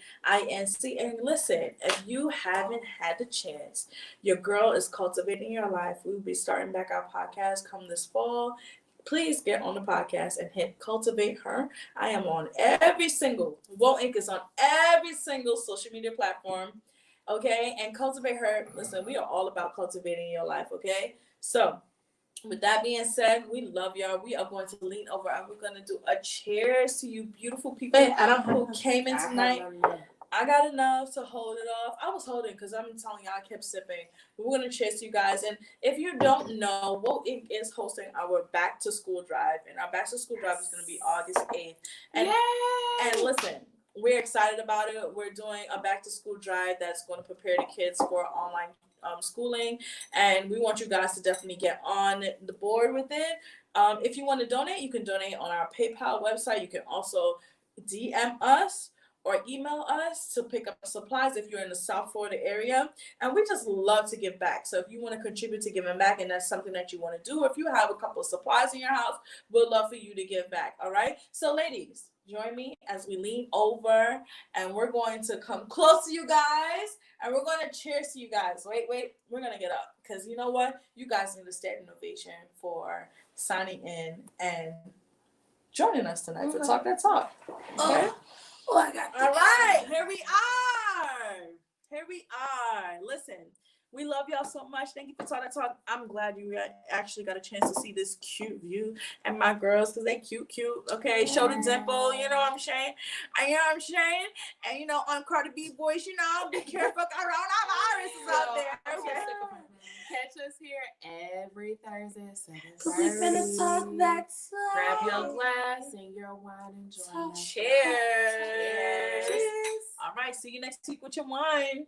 And listen, if you haven't had the chance, your girl is cultivating your life. We will be starting back our podcast come this fall. please get on the podcast and hit Cultivate Her. I am on every single, Woe Inc. is on every single social media platform. Okay, and Cultivate Her. Listen, we are all about cultivating your life. Okay, so with that being said, we love y'all. We are going to lean over and we're going to do a cheers to you beautiful people Wait, I don't who came in tonight. I I got enough to hold it off. I was holding because I'm telling y'all I kept sipping. We're going to cheers to you guys. And if you don't know, Woe Inc. is hosting our back to school drive. And our back to school drive is going to be August 8th. And listen, we're excited about it. We're doing a back to school drive that's going to prepare the kids for online schooling, and we want you guys to definitely get on the board with it. If you want to donate, you can donate on our PayPal website. You can also DM us or email us to pick up supplies if you're in the South Florida area. And we just love to give back. So if you want to contribute to giving back and that's something that you want to do, or if you have a couple of supplies in your house, we'd love for you to give back. All right. So ladies, join me as we lean over and we're going to come close to you guys and we're going to cheers to you guys. Wait, we're going to get up because you know what? You guys need a standing ovation for signing in and joining us tonight for Talk That Talk. Okay? Oh, I got All right, here we are. Listen, we love y'all so much. Thank you for Talk That Talk. I'm glad you actually got a chance to see this cute view and my girls because they cute. Okay, show the dimple. You know what I'm saying? And you know, on Cardi B boys, you know, be careful coronavirus is out there. Okay. Catch us here every Thursday at 7:30. We finna talk that talk. Grab your glass and your wine and join us. Cheers. All right, see you next week with your wine.